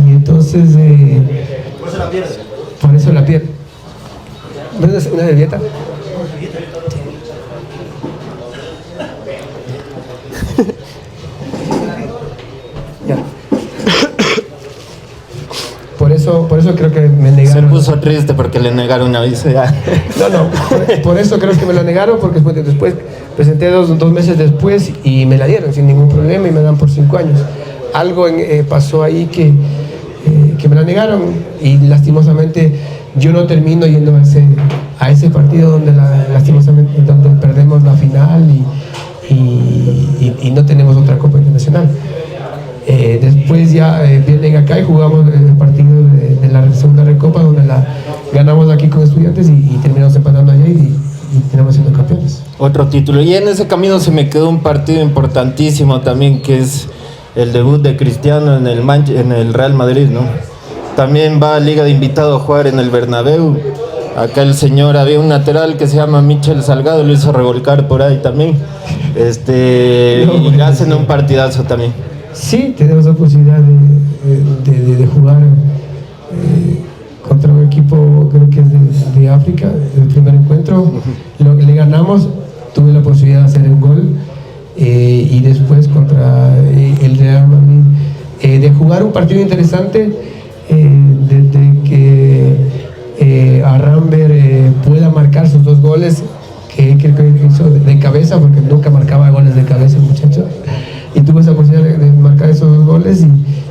Y entonces... por eso la pierdes. Por eso la pierdo. ¿No es una servilleta? Ya. Por eso creo que me negaron. Se puso triste porque le negaron una visa. No, por eso creo que me la negaron, porque después presenté dos meses después y me la dieron sin ningún problema y me dan por 5 años. Algo pasó ahí que que me la negaron, y lastimosamente yo no termino yendo a ese partido donde lastimosamente donde perdemos la final y no tenemos otra Copa Internacional. Después ya vienen acá y jugamos el partido de la segunda Recopa, donde la ganamos aquí con Estudiantes y terminamos empatando allá y terminamos siendo campeones. Otro título. Y en ese camino se me quedó un partido importantísimo también, que es el debut de Cristiano en el Real Madrid, ¿no? También va a Liga de invitado a jugar en el Bernabéu. Acá el señor, había un lateral que se llama Michel Salgado, lo hizo revolcar por ahí también. Y hacen un partidazo también. Sí, tenemos la posibilidad de jugar contra un equipo, creo que es de África, el primer encuentro. Le ganamos, tuve la posibilidad de hacer el gol, y después contra el Real Madrid, de jugar un partido interesante, de que Arramber pueda marcar sus 2 goles, que creo que hizo de cabeza, porque nunca marcaba goles de cabeza el muchacho, y tuvo esa posibilidad de marcar esos 2 goles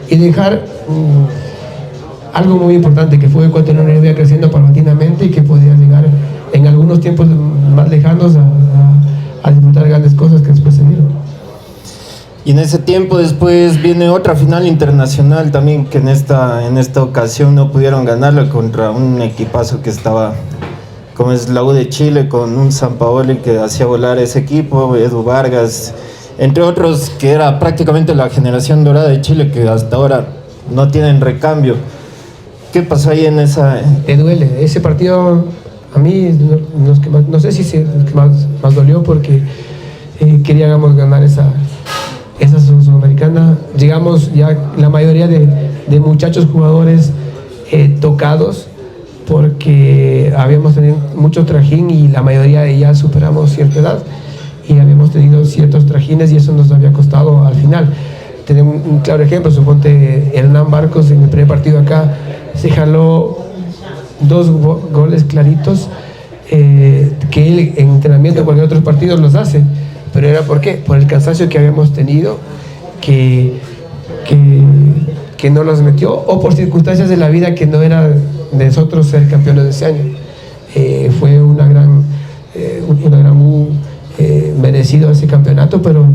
y dejar algo muy importante, que fue Ecuatoriano iba creciendo paulatinamente y que podía llegar en algunos tiempos más lejanos a disfrutar grandes cosas que después se dieron. Y en ese tiempo después viene otra final internacional también, que en esta ocasión no pudieron ganarla, contra un equipazo que estaba, como es la U de Chile, con un Sampaoli que hacía volar ese equipo, Edu Vargas, entre otros, que era prácticamente la generación dorada de Chile, que hasta ahora no tienen recambio. ¿Qué pasó ahí en esa? Te duele, ese partido a mí no sé si es el que más dolió, porque queríamos ganar esa Sudamericana. Llegamos ya la mayoría de muchachos jugadores tocados, porque habíamos tenido mucho trajín y la mayoría de ya superamos cierta edad y habíamos tenido ciertos trajines, y eso nos había costado al final. Tenemos un claro ejemplo, suponte Hernán Barcos en el primer partido acá se jaló 2 goles claritos, que él en entrenamiento en cualquier otro partido los hace, pero era ¿por qué? Por el cansancio que habíamos tenido, que no los metió, o por circunstancias de la vida que no era de nosotros ser campeones de ese año. Fue una gran merecido ese campeonato, pero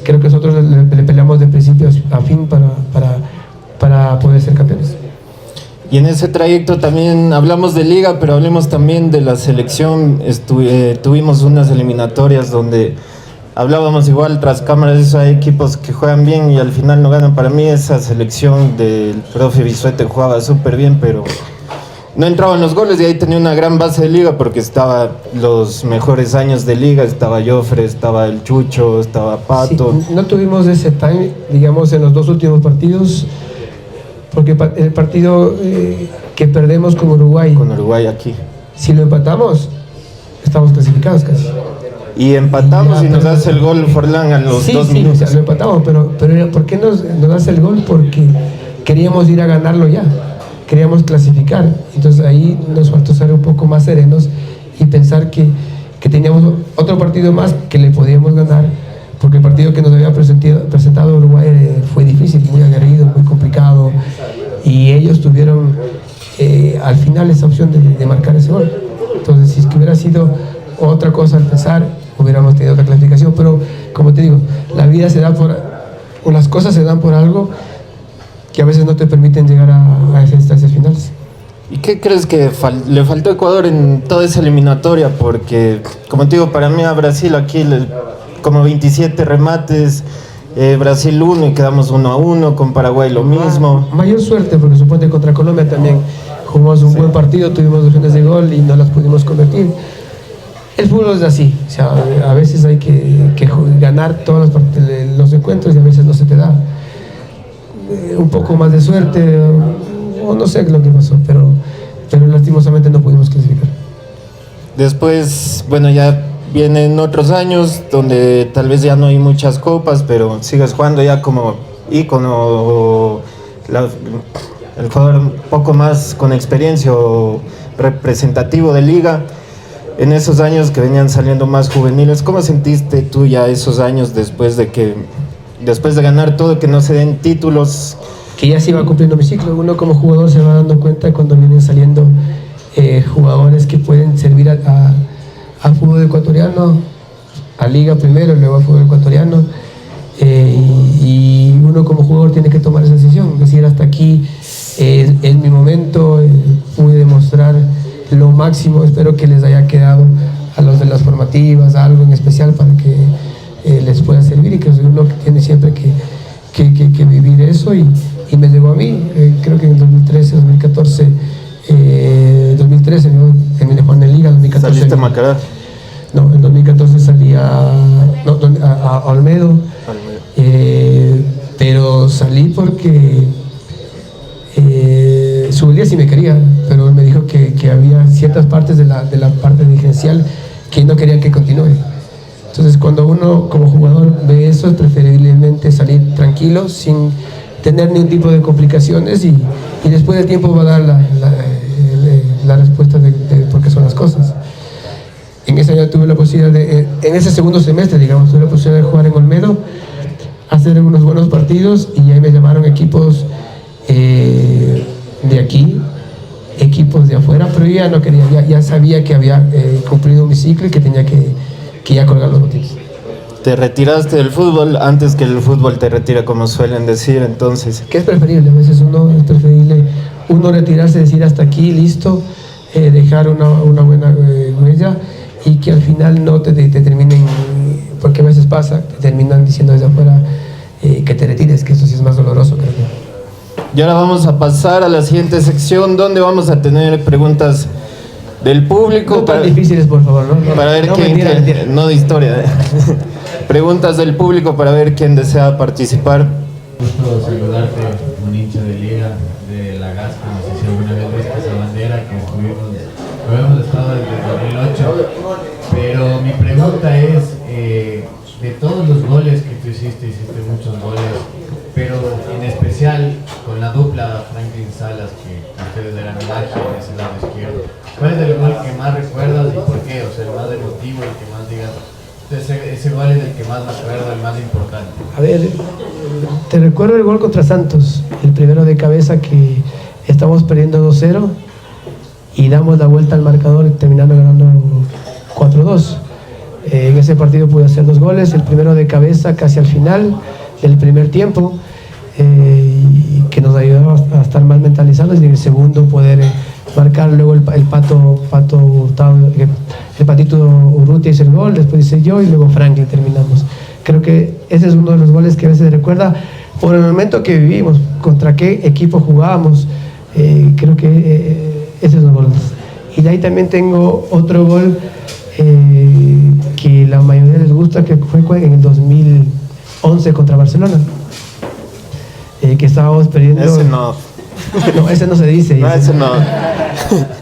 creo que nosotros le peleamos de principio a fin para poder ser campeones. Y en ese trayecto también hablamos de liga, pero hablemos también de la selección. Tuvimos unas eliminatorias donde hablábamos igual tras cámaras, esos hay equipos que juegan bien y al final no ganan. Para mí esa selección del profe Bisuete jugaba súper bien, pero no entraban los goles, y ahí tenía una gran base de liga, porque estaba los mejores años de liga, estaba Joffre, estaba el Chucho, estaba Pato. Sí, no tuvimos ese time, digamos, en los 2 últimos partidos, porque el partido que perdemos con Uruguay Aquí. Si lo empatamos, estamos clasificados casi. Y empatamos y nos hace el gol Forlán a los 2 minutos. O sea, lo empatamos, pero ¿por qué nos hace el gol? Porque queríamos ir a ganarlo ya, queríamos clasificar. Entonces ahí nos faltó ser un poco más serenos y pensar que teníamos otro partido más que le podíamos ganar, porque el partido que nos había presentado Uruguay fue difícil, muy aguerrido, muy complicado, y ellos tuvieron al final esa opción de marcar ese gol. Entonces, si es que hubiera sido otra cosa al empezar, hubiéramos tenido otra clasificación, pero como te digo, la vida se da o las cosas se dan por algo que a veces no te permiten llegar a esas instancias finales. ¿Y qué crees que le faltó a Ecuador en toda esa eliminatoria? Porque, como te digo, para mí a Brasil aquí como 27 remates, Brasil 1 y quedamos 1-1, con Paraguay lo mismo. Mayor suerte, porque suponte contra Colombia también jugamos un buen partido, tuvimos opciones de gol y no las pudimos convertir. El fútbol es así, o sea, a veces hay que ganar todos los encuentros y a veces no se te da. Un poco más de suerte, o no sé lo que pasó, pero lastimosamente no pudimos clasificar. Después, bueno, ya vienen otros años donde tal vez ya no hay muchas copas, pero sigues jugando ya como ícono, el jugador un poco más con experiencia o representativo de liga. En esos años que venían saliendo más juveniles, ¿cómo sentiste tú ya esos años después de ganar todo, que no se den títulos? que ya se iba cumpliendo mi ciclo. Uno como jugador se va dando cuenta cuando vienen saliendo jugadores que pueden servir al fútbol ecuatoriano, a liga primero, luego al fútbol ecuatoriano, y uno como jugador tiene que tomar esa decisión, es decir, hasta aquí es mi momento, pude demostrar lo máximo, espero que les haya quedado a los de las formativas algo en especial para que les pueda servir, y que uno tiene siempre que vivir eso, y me llegó a mí. Creo que en 2013, 2014, 2013 yo terminé jugando en Liga. 2014 ¿Saliste a Macará? No, en 2014 salí a Olmedo, pero salí porque Zubeldía sí me quería, pero él me dijo que había ciertas partes de la parte dirigencial que no querían que continúe. Entonces, cuando uno como jugador ve eso, es preferiblemente salir tranquilo, sin tener ningún tipo de complicaciones, y después del tiempo va a dar la respuesta de por qué son las cosas. En ese año tuve la posibilidad en ese segundo semestre, digamos, tuve la posibilidad de jugar en Olmedo, hacer unos buenos partidos, y ahí me llamaron equipos de aquí, equipos de afuera, pero yo ya no quería, ya sabía que había cumplido mi ciclo y que tenía que ya colgar los botines. Te retiraste del fútbol antes que el fútbol te retira, como suelen decir, entonces. ¿Qué es preferible? A veces es preferible uno retirarse, decir hasta aquí, listo, dejar una buena huella, y que al final no te terminen, porque a veces pasa, te terminan diciendo desde afuera que te retires, que eso sí es más doloroso, creo yo. Y ahora vamos a pasar a la siguiente sección, donde vamos a tener preguntas del público. No tan difíciles, por favor, ¿no? Para ver mentira. No de historia. Preguntas del público para ver quién desea participar. Gusto saludarte, un hincha de Liga, de la Gasca. No sé si alguna vez viste esa bandera que lo hemos estado desde 2008. Pero mi pregunta es, de todos los goles que tú hiciste muchos goles, pero en especial con la dupla Franklin Salas, que ustedes eran magia en ese lado izquierdo. ¿Cuál es el gol que más recuerdas y por qué? O sea, el más emotivo, el que más digas, ese gol es el que más me acuerdo, el más importante. A ver, te recuerdo el gol contra Santos, el primero de cabeza, que estamos perdiendo 2-0 y damos la vuelta al marcador terminando ganando 4-2. En ese partido pude hacer 2 goles, el primero de cabeza casi al final del primer tiempo, que nos ayudó a estar más mentalizados, y en el segundo poder marcar. Luego el Pato Hurtado, el Patito Urrutia hizo el gol, después hice yo, y luego Franklin terminamos. Creo que ese es uno de los goles que a veces recuerda por el momento que vivimos, contra qué equipo jugábamos. Creo que ese es el gol. Y de ahí también tengo otro gol que la mayoría les gusta, que fue en el 2011 contra Barcelona, que estábamos perdiendo. Ese no. No, ese no se dice. No, ese no.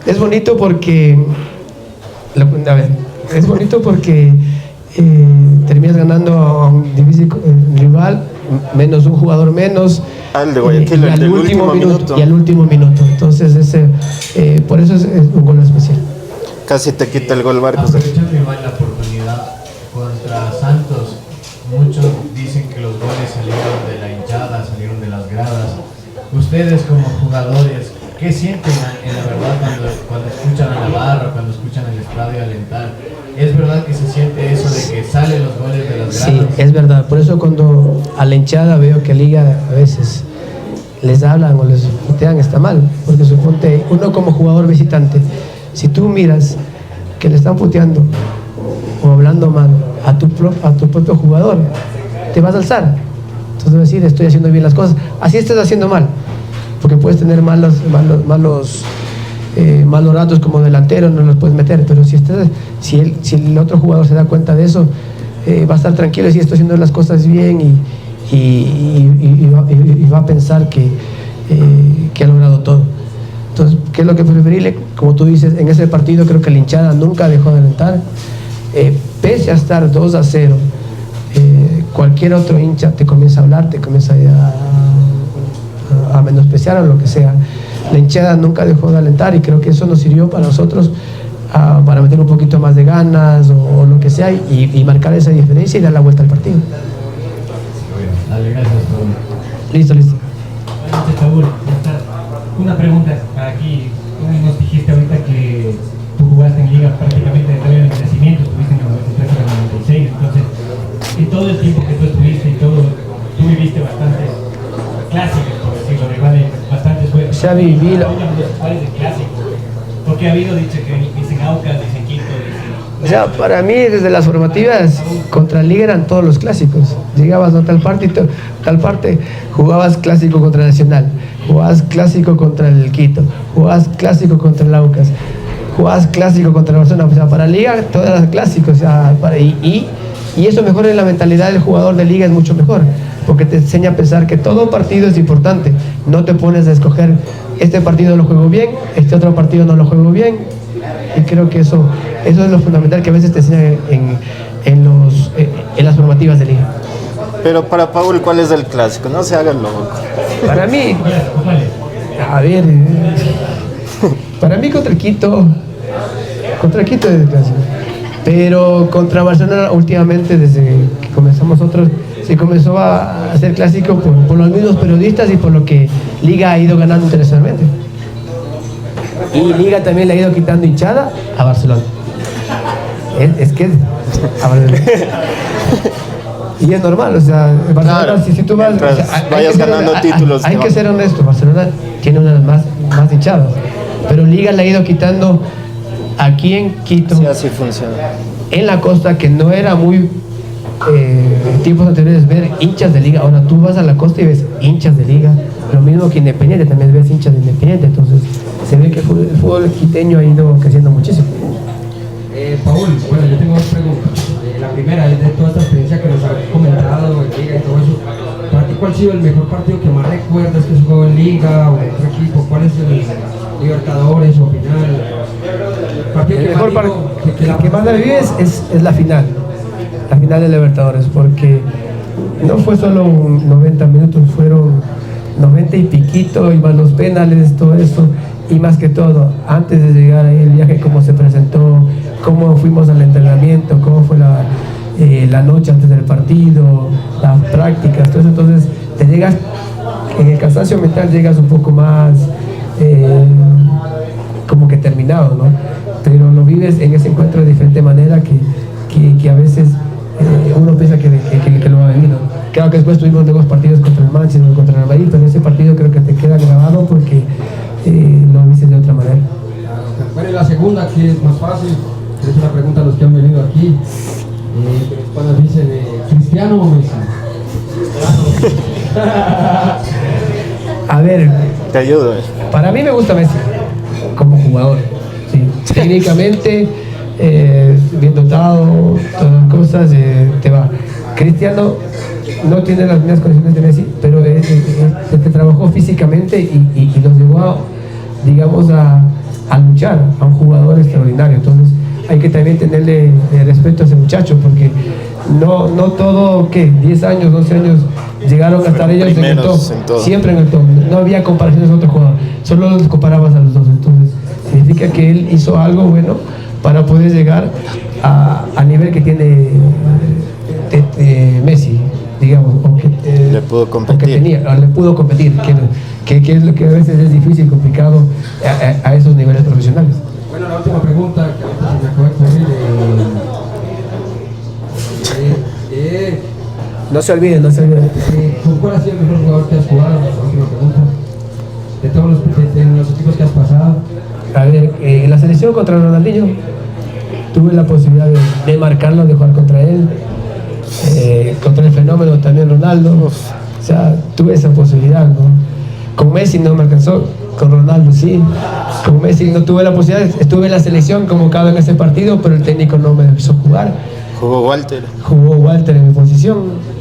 Es bonito porque es bonito porque terminas ganando a un difícil rival, menos un jugador menos, El de Guayaquil, el del último minuto. Y al último minuto. Entonces por eso es un gol especial. Casi te quita el gol Barcos. Aprovechando igual la oportunidad, contra Santos, muchos dicen que los goles salieron de la hinchada, salieron de las gradas. Ustedes como jugadores, ¿qué sienten en la verdad cuando escuchan a la barra, cuando escuchan el estadio alentar? ¿Es verdad que se siente eso de que salen los goles de las gradas? Sí, es verdad. Por eso cuando a la hinchada veo que Liga a veces les hablan o les putean, está mal. Porque suponte, uno como jugador visitante, si tú miras que le están puteando o hablando mal a tu propio jugador, te vas a alzar. Entonces vas a decir, estoy haciendo bien las cosas. Así estás haciendo mal, porque puedes tener malos ratos como delantero, no los puedes meter, pero si el otro jugador se da cuenta de eso, va a estar tranquilo y si estoy haciendo las cosas bien, y va a pensar que ha logrado todo. Entonces, ¿qué es lo que preferible? Como tú dices, en ese partido creo que la hinchada nunca dejó de alentar, pese a estar 2-0. Cualquier otro hincha te comienza a hablar, te comienza a menospreciar o lo que sea. La hinchada nunca dejó de alentar, y creo que eso nos sirvió para nosotros para meter un poquito más de ganas o lo que sea, y marcar esa diferencia y dar la vuelta al partido. Bueno, dale, gracias. Listo. Saúl, ¿cómo estás? Una pregunta aquí. Tú nos dijiste ahorita que tú jugaste en liga prácticamente desde el crecimiento, estuviste en el 93 al 96, entonces en todo el tiempo que tú estuviste y todo, tú viviste bastantes clásicos, por decirlo, rivales, bastantes juegos. Xavi, Vila. ¿Cuál es el clásico? Porque ha habido, dicho que dicen Aucas, dicen Quito, dicen... O sea, para mí, desde las formativas, contra Liga eran todos los clásicos. Llegabas a tal parte, jugabas clásico contra Nacional, jugabas clásico contra el Quito, jugabas clásico contra el Aucas, jugabas clásico contra el Barcelona. O sea, para Liga, todos eran clásicos. O sea, y eso mejora en la mentalidad del jugador de Liga, es mucho mejor, porque te enseña a pensar que todo partido es importante. No te pones a escoger, este partido lo juego bien, este otro partido no lo juego bien. Y creo que eso es lo fundamental que a veces te enseñan en las formativas de Liga. Pero para Paul, ¿cuál es el clásico? No se hagan loco. Para mí, a ver, para mí contra Quito es el clásico. Pero contra Barcelona últimamente, desde que comenzamos nosotros, se comenzó a hacer clásico por los mismos periodistas y por lo que Liga ha ido ganando internacionalmente. Y Liga también le ha ido quitando hinchada a Barcelona. Es que y es normal, o sea, Barcelona, claro, si tú vas, o sea, vayas ganando títulos. Hay que ser honesto, Barcelona tiene una de las más hinchadas, pero Liga le ha ido quitando aquí en Quito, Sí, así funciona. en la costa, que no era muy en tiempos anteriores ver hinchas de Liga. Ahora tú vas a la costa y ves hinchas de Liga, lo mismo que Independiente, también ves hinchas de Independiente. Entonces se ve que el fútbol quiteño ha ido creciendo muchísimo. Paul, bueno, yo tengo dos preguntas. La primera es de toda esta experiencia que nos has comentado en Liga y todo eso. ¿Para ti cuál ha sido el mejor partido que más recuerdas que has jugado en Liga o en otro equipo? ¿Cuál es el Libertadores o final? Partido El que mejor más partido que más la vives es la final de Libertadores, porque no fue solo 90 minutos, fueron 90 y piquito, y más los penales, todo eso, y más que todo, antes de llegar ahí el viaje, cómo se presentó, cómo fuimos al entrenamiento, cómo fue la noche antes del partido, las prácticas, todo eso. Entonces te llegas, en el cansancio mental llegas un poco más como que terminado, ¿no? Pero lo vives en ese encuentro de diferente manera que a veces uno piensa que lo va a venir, ¿no? Claro que después tuvimos nuevos partidos contra el Manchester, contra el Madrid, pero ese partido creo que te queda grabado porque lo viste de otra manera. Bueno, y la segunda, que es más fácil, es una pregunta a los que han venido aquí. Que los panas dicen, ¿Cristiano o Messi? A ver, Te ayudo. para mí me gusta Messi como jugador, sí. Técnicamente, bien dotado, todas las cosas, te va. Cristiano no tiene las mismas condiciones de Messi, pero te trabajó físicamente y nos llevó digamos, a luchar, a un jugador extraordinario. Entonces hay que también tenerle respeto a ese muchacho, porque no todo, 10 años, 12 años llegaron a estar ellos en el top, siempre en el top, no había comparaciones a otro jugador, solo los comparabas a los dos. Entonces significa que él hizo algo bueno para poder llegar al nivel que tiene Messi, digamos, o que Le pudo competir. le pudo competir, que es lo que a veces es difícil, complicado a esos niveles profesionales. Bueno, la última pregunta, que ahorita se me acaba de ocurrir. No se olviden. ¿Con cuál ha sido el mejor jugador que has jugado? La última pregunta. De todos los equipos que has pasado. A ver, en la selección contra Ronaldinho tuve la posibilidad de marcarlo, de jugar contra él. Contra el fenómeno también Ronaldo. O sea, tuve esa posibilidad, ¿no? Con Messi no me alcanzó, con Ronaldo sí. Con Messi no tuve la posibilidad, estuve en la selección convocado en ese partido, pero el técnico no me quiso jugar. Jugó Walter. Jugó Walter en mi posición.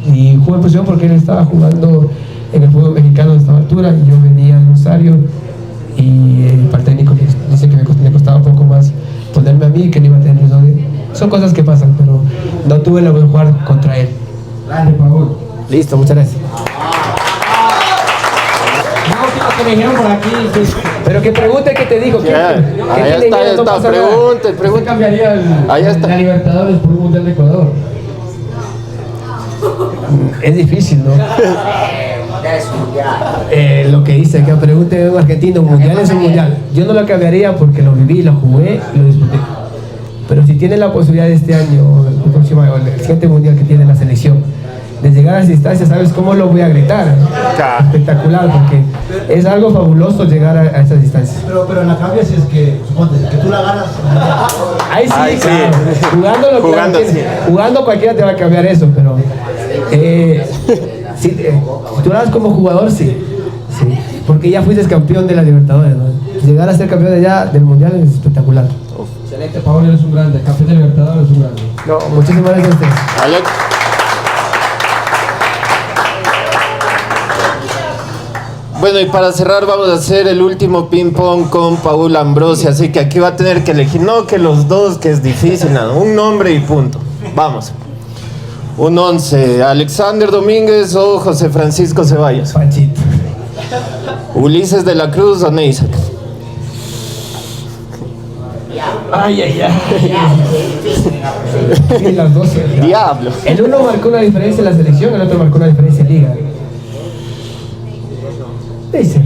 Y jugué en posición porque él estaba jugando en el fútbol mexicano de esta altura y yo venía de Rosario, y para el técnico dice que me costaba un poco más ponerme a mí, que no iba a tener riesgo son cosas que pasan, pero no tuve la oportunidad de jugar contra él. Grande, Paul. Listo, muchas gracias. Que me dijeron por aquí. Pero que pregunte qué te dijo. Ahí está, pregunte. ¿Usted cambiaría la Libertadores por un Mundial de Ecuador? Es difícil, ¿no? mundial es un mundial. Lo que dice acá, pregunte a un argentino, un mundial es un mundial. Yo no lo cambiaría porque lo viví, lo jugué y lo disfruté. Pero si tiene la posibilidad de este año, o el siguiente mundial que tiene la selección, de llegar a las instancias, ¿sabes cómo lo voy a gritar? Claro. Espectacular, porque es algo fabuloso llegar a esas distancias. Pero en la cambia si es que, suponte, que tú la ganas. Ahí sí, Ay, sí. Jugándolo, Jugando, claro, sí. jugando cualquiera te va a cambiar eso, pero si tú eras como jugador, sí, porque ya fuiste campeón de la Libertadores, ¿no? Llegar a ser campeón de allá del Mundial es espectacular. Excelente, Paolo, eres un grande. Campeón de Libertadores, es un grande. No, muchísimas gracias a ustedes. Alex. Bueno, y para cerrar vamos a hacer el último ping pong con Paul Ambrosi, así que aquí va a tener que elegir, no que los dos, que es difícil, nada, un nombre y punto. Vamos. Un 11, Alexander Domínguez o José Francisco Ceballos. Panchito. Ulises de la Cruz o Neissac. Ay. Sí, las dos. Diablo. El uno marcó una diferencia en la selección, el otro marcó una diferencia en liga. Dice.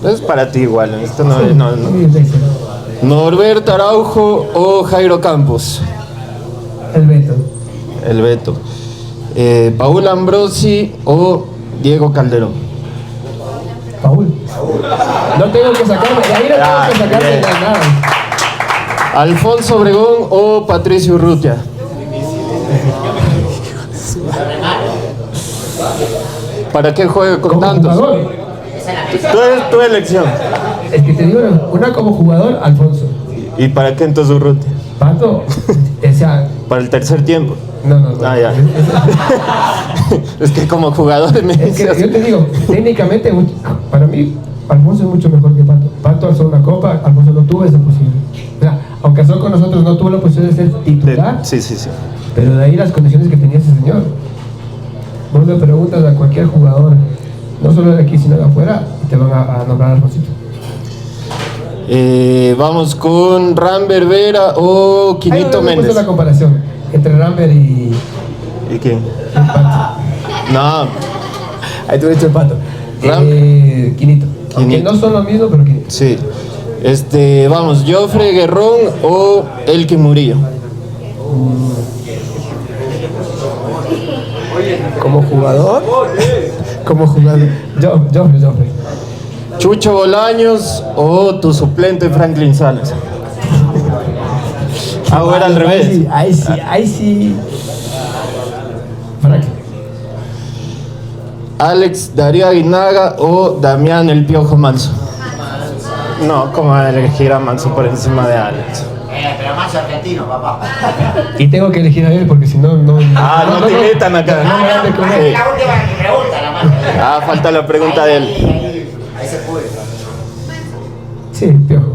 Es para ti igual, esto no. Sí, Leicester. Norberto Araujo o Jairo Campos. El Beto. El Beto. Paul Ambrosi o Diego Calderón. Paul. No tengo que sacarme, de ahí no tengo que sacarme bien. nada. Alfonso Obregón o Patricio Urrutia. ¿Para qué juegue con Como tantos? jugador, Es tu elección. es que te digo, una como jugador, Alfonso. ¿Y para qué entonces Urrutia? Pato, o sea, Para el tercer tiempo. no. Ah, ya. Es que como jugador me Es que yo te digo, técnicamente, para mí, Alfonso es mucho mejor que Pato. Pato alzó una copa, Alfonso no tuvo esa posibilidad. O sea, aunque alzó con nosotros, no tuvo la posibilidad de ser titular, Sí. pero de ahí las condiciones que tenía ese señor. Vos le preguntas a cualquier jugador, no solo de aquí, sino de afuera, y te van a nombrar a Alfonsito. Vamos con Rambert Vera o Quinito Ahí Méndez. la comparación entre Rambert y ¿Y quién? Pato. No, Ahí tú hecho el Pato. Ram- Quinito. Aunque Quinito. no son lo mismo, pero Quinito. sí. Vamos, Jofre Guerrón o Elkin Murillo. Como jugador. Joffre. Chucho Bolaños o tu suplente Franklin Salas. Ahora al revés. Ahí sí. Frank. Alex Darío Aguinaga o Damián El Piojo Manso. No, ¿cómo va a elegir a Manso por encima de Alex? Pero más argentino, papá. Y tengo que elegir a él porque si no, no. Ah, no te invitan acá. No me dan de comer. Sí. La última que pregunta, la más. Falta la pregunta de él. Ahí se puede. Sí, Piojo.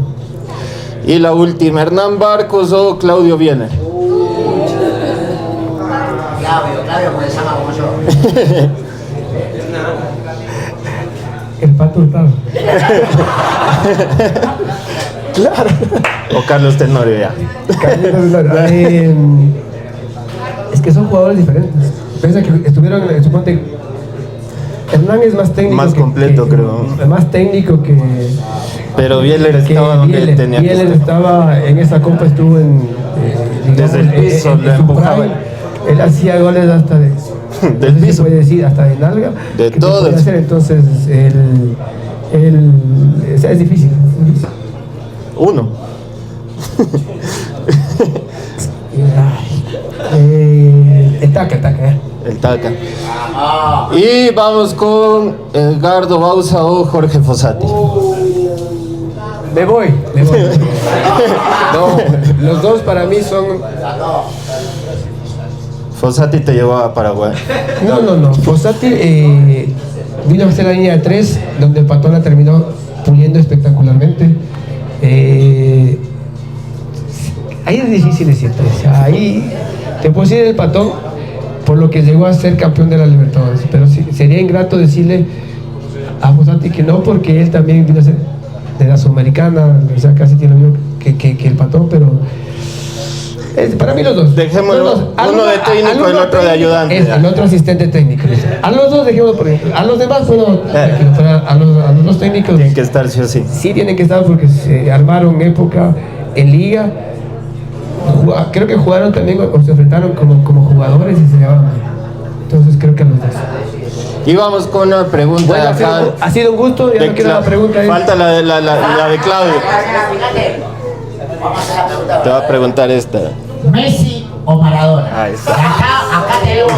Y la última, Hernán Barcos o Claudio Biener. Claudio, porque se llama como yo. El Pato Hurtado. Claro. O Carlos Tenorio ya. Es que son jugadores diferentes. Piensa que estuvieron, suponte, Hernán es más técnico. Más completo, creo. Más técnico que. Pero Bieler estaba donde Bieler. tenía que Bieler estar. estaba en esa copa, estuvo en. Desde el piso en le su empujaba. prime. Él hacía goles hasta de. Del no sé si piso. puede decir, hasta de nalga. De que todo. podía hacer, entonces, o sea, es difícil. Uno. El taca. El Taca. Y vamos con Edgardo Bauza o Jorge Fossati. Me voy. No, los dos para mí son. Fossati te llevó a Paraguay. No. Fossati vino a hacer la línea de 3, donde el Patón la terminó puliendo espectacularmente. Ahí es difícil decirte. O sea, ahí te puedo decir el Patón por lo que llegó a ser campeón de la Libertadores. Pero sí, sería ingrato decirle a Fossati que no, porque él también vino a ser de la Sudamericana, o sea, casi tiene lo mismo que el Patón, pero Para mí los dos. Dejémoslo, Los dos. uno de técnico y el otro de ayudante. El otro asistente técnico. A los dos dejemos por ejemplo. A los demás, bueno, pero a los dos técnicos Tienen que estar sí o sí. sí tienen que estar porque se armaron época en liga. Creo que jugaron también o se enfrentaron como jugadores y se llevaban bien. Entonces creo que a los dos. Y vamos con una pregunta Bueno, de acá. ha sido un gusto. Ya no quiero la pregunta. Falta la de Claudio. Vamos a hacer la pregunta. Te va a preguntar esta. ¿Messi o Maradona? Ahí está. Acá tenemos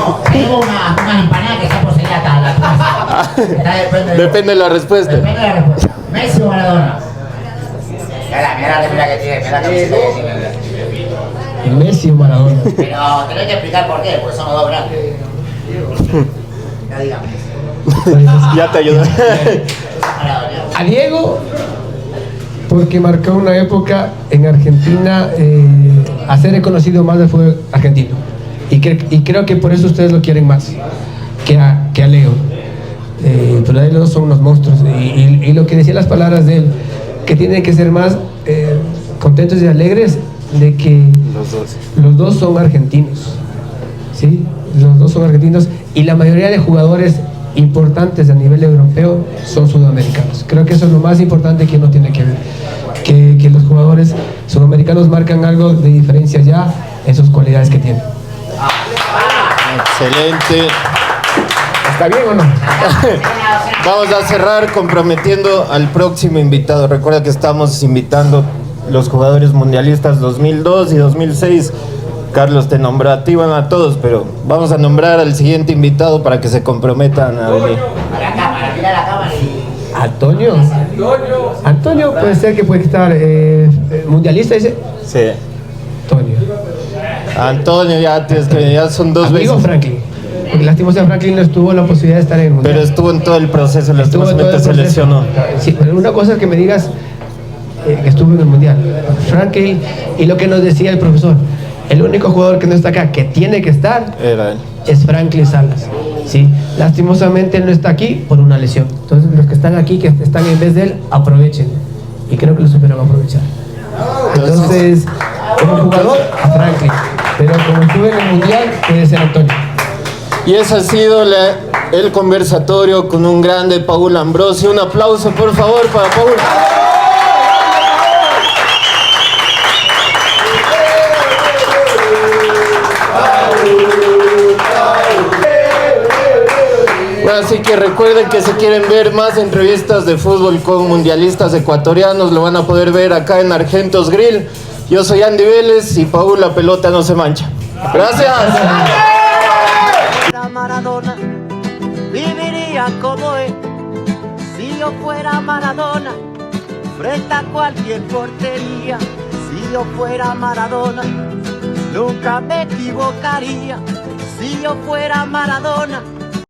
una empanada que está poseída la Depende de la respuesta. Depende de la respuesta. ¿Messi o Maradona? Mira que tiene, mira que tiene. Messi o Maradona. Pero tenés que explicar por qué, porque son los dos grandes. Ya dígame. Ya te ayudó. A Diego, porque marcó una época en Argentina a ser reconocido más del fútbol argentino. Y creo que por eso ustedes lo quieren más que a Leo. Pero ellos dos son unos monstruos. Y lo que decían las palabras de él, que tienen que ser más contentos y alegres de que los dos son argentinos. ¿Sí? Los dos son argentinos y la mayoría de jugadores importantes a nivel europeo son sudamericanos. Creo que eso es lo más importante que uno tiene que ver, que los jugadores sudamericanos marcan algo de diferencia ya en sus cualidades que tienen. Excelente. ¿Está bien o no? Vamos a cerrar comprometiendo al próximo invitado. Recuerda que estamos invitando los jugadores mundialistas 2002 y 2006. Carlos te nombró a ti, bueno, a todos, pero vamos a nombrar al siguiente invitado para que se comprometan a venir. Mira la cámara y... ¿Antonio? Antonio puede ser que puede estar mundialista, dice. Sí. Antonio. Antonio, ya son dos Amigo veces. Franklin. Porque lastimosamente Franklin no estuvo la posibilidad de estar en el mundial. Pero estuvo en todo el proceso, Estuvo en todo lastimosamente el se proceso. lesionó. Sí, pero una cosa es que me digas que estuvo en el mundial. Franklin, y lo que nos decía el profesor, el único jugador que no está acá, que tiene que estar, Era él. es Franklin Salas. ¿Sí? Lastimosamente él no está aquí por una lesión. Entonces los que están aquí, que están en vez de él, aprovechen. Y creo que lo supieron aprovechar. Entonces, como jugador, a Franklin. Pero como estuve en el mundial, puede ser Antonio. Y ese ha sido el conversatorio con un grande Paul Ambrosio. Un aplauso, por favor, para Paul. Bueno, así que recuerden que si quieren ver más entrevistas de fútbol con mundialistas ecuatorianos, lo van a poder ver acá en Argentos Grill. Yo soy Andy Vélez y Paul, la pelota no se mancha. Gracias. Maradona, viviría como él. Si yo fuera Maradona, frente a cualquier portería. Si yo fuera Maradona, nunca me equivocaría. Si yo fuera Maradona,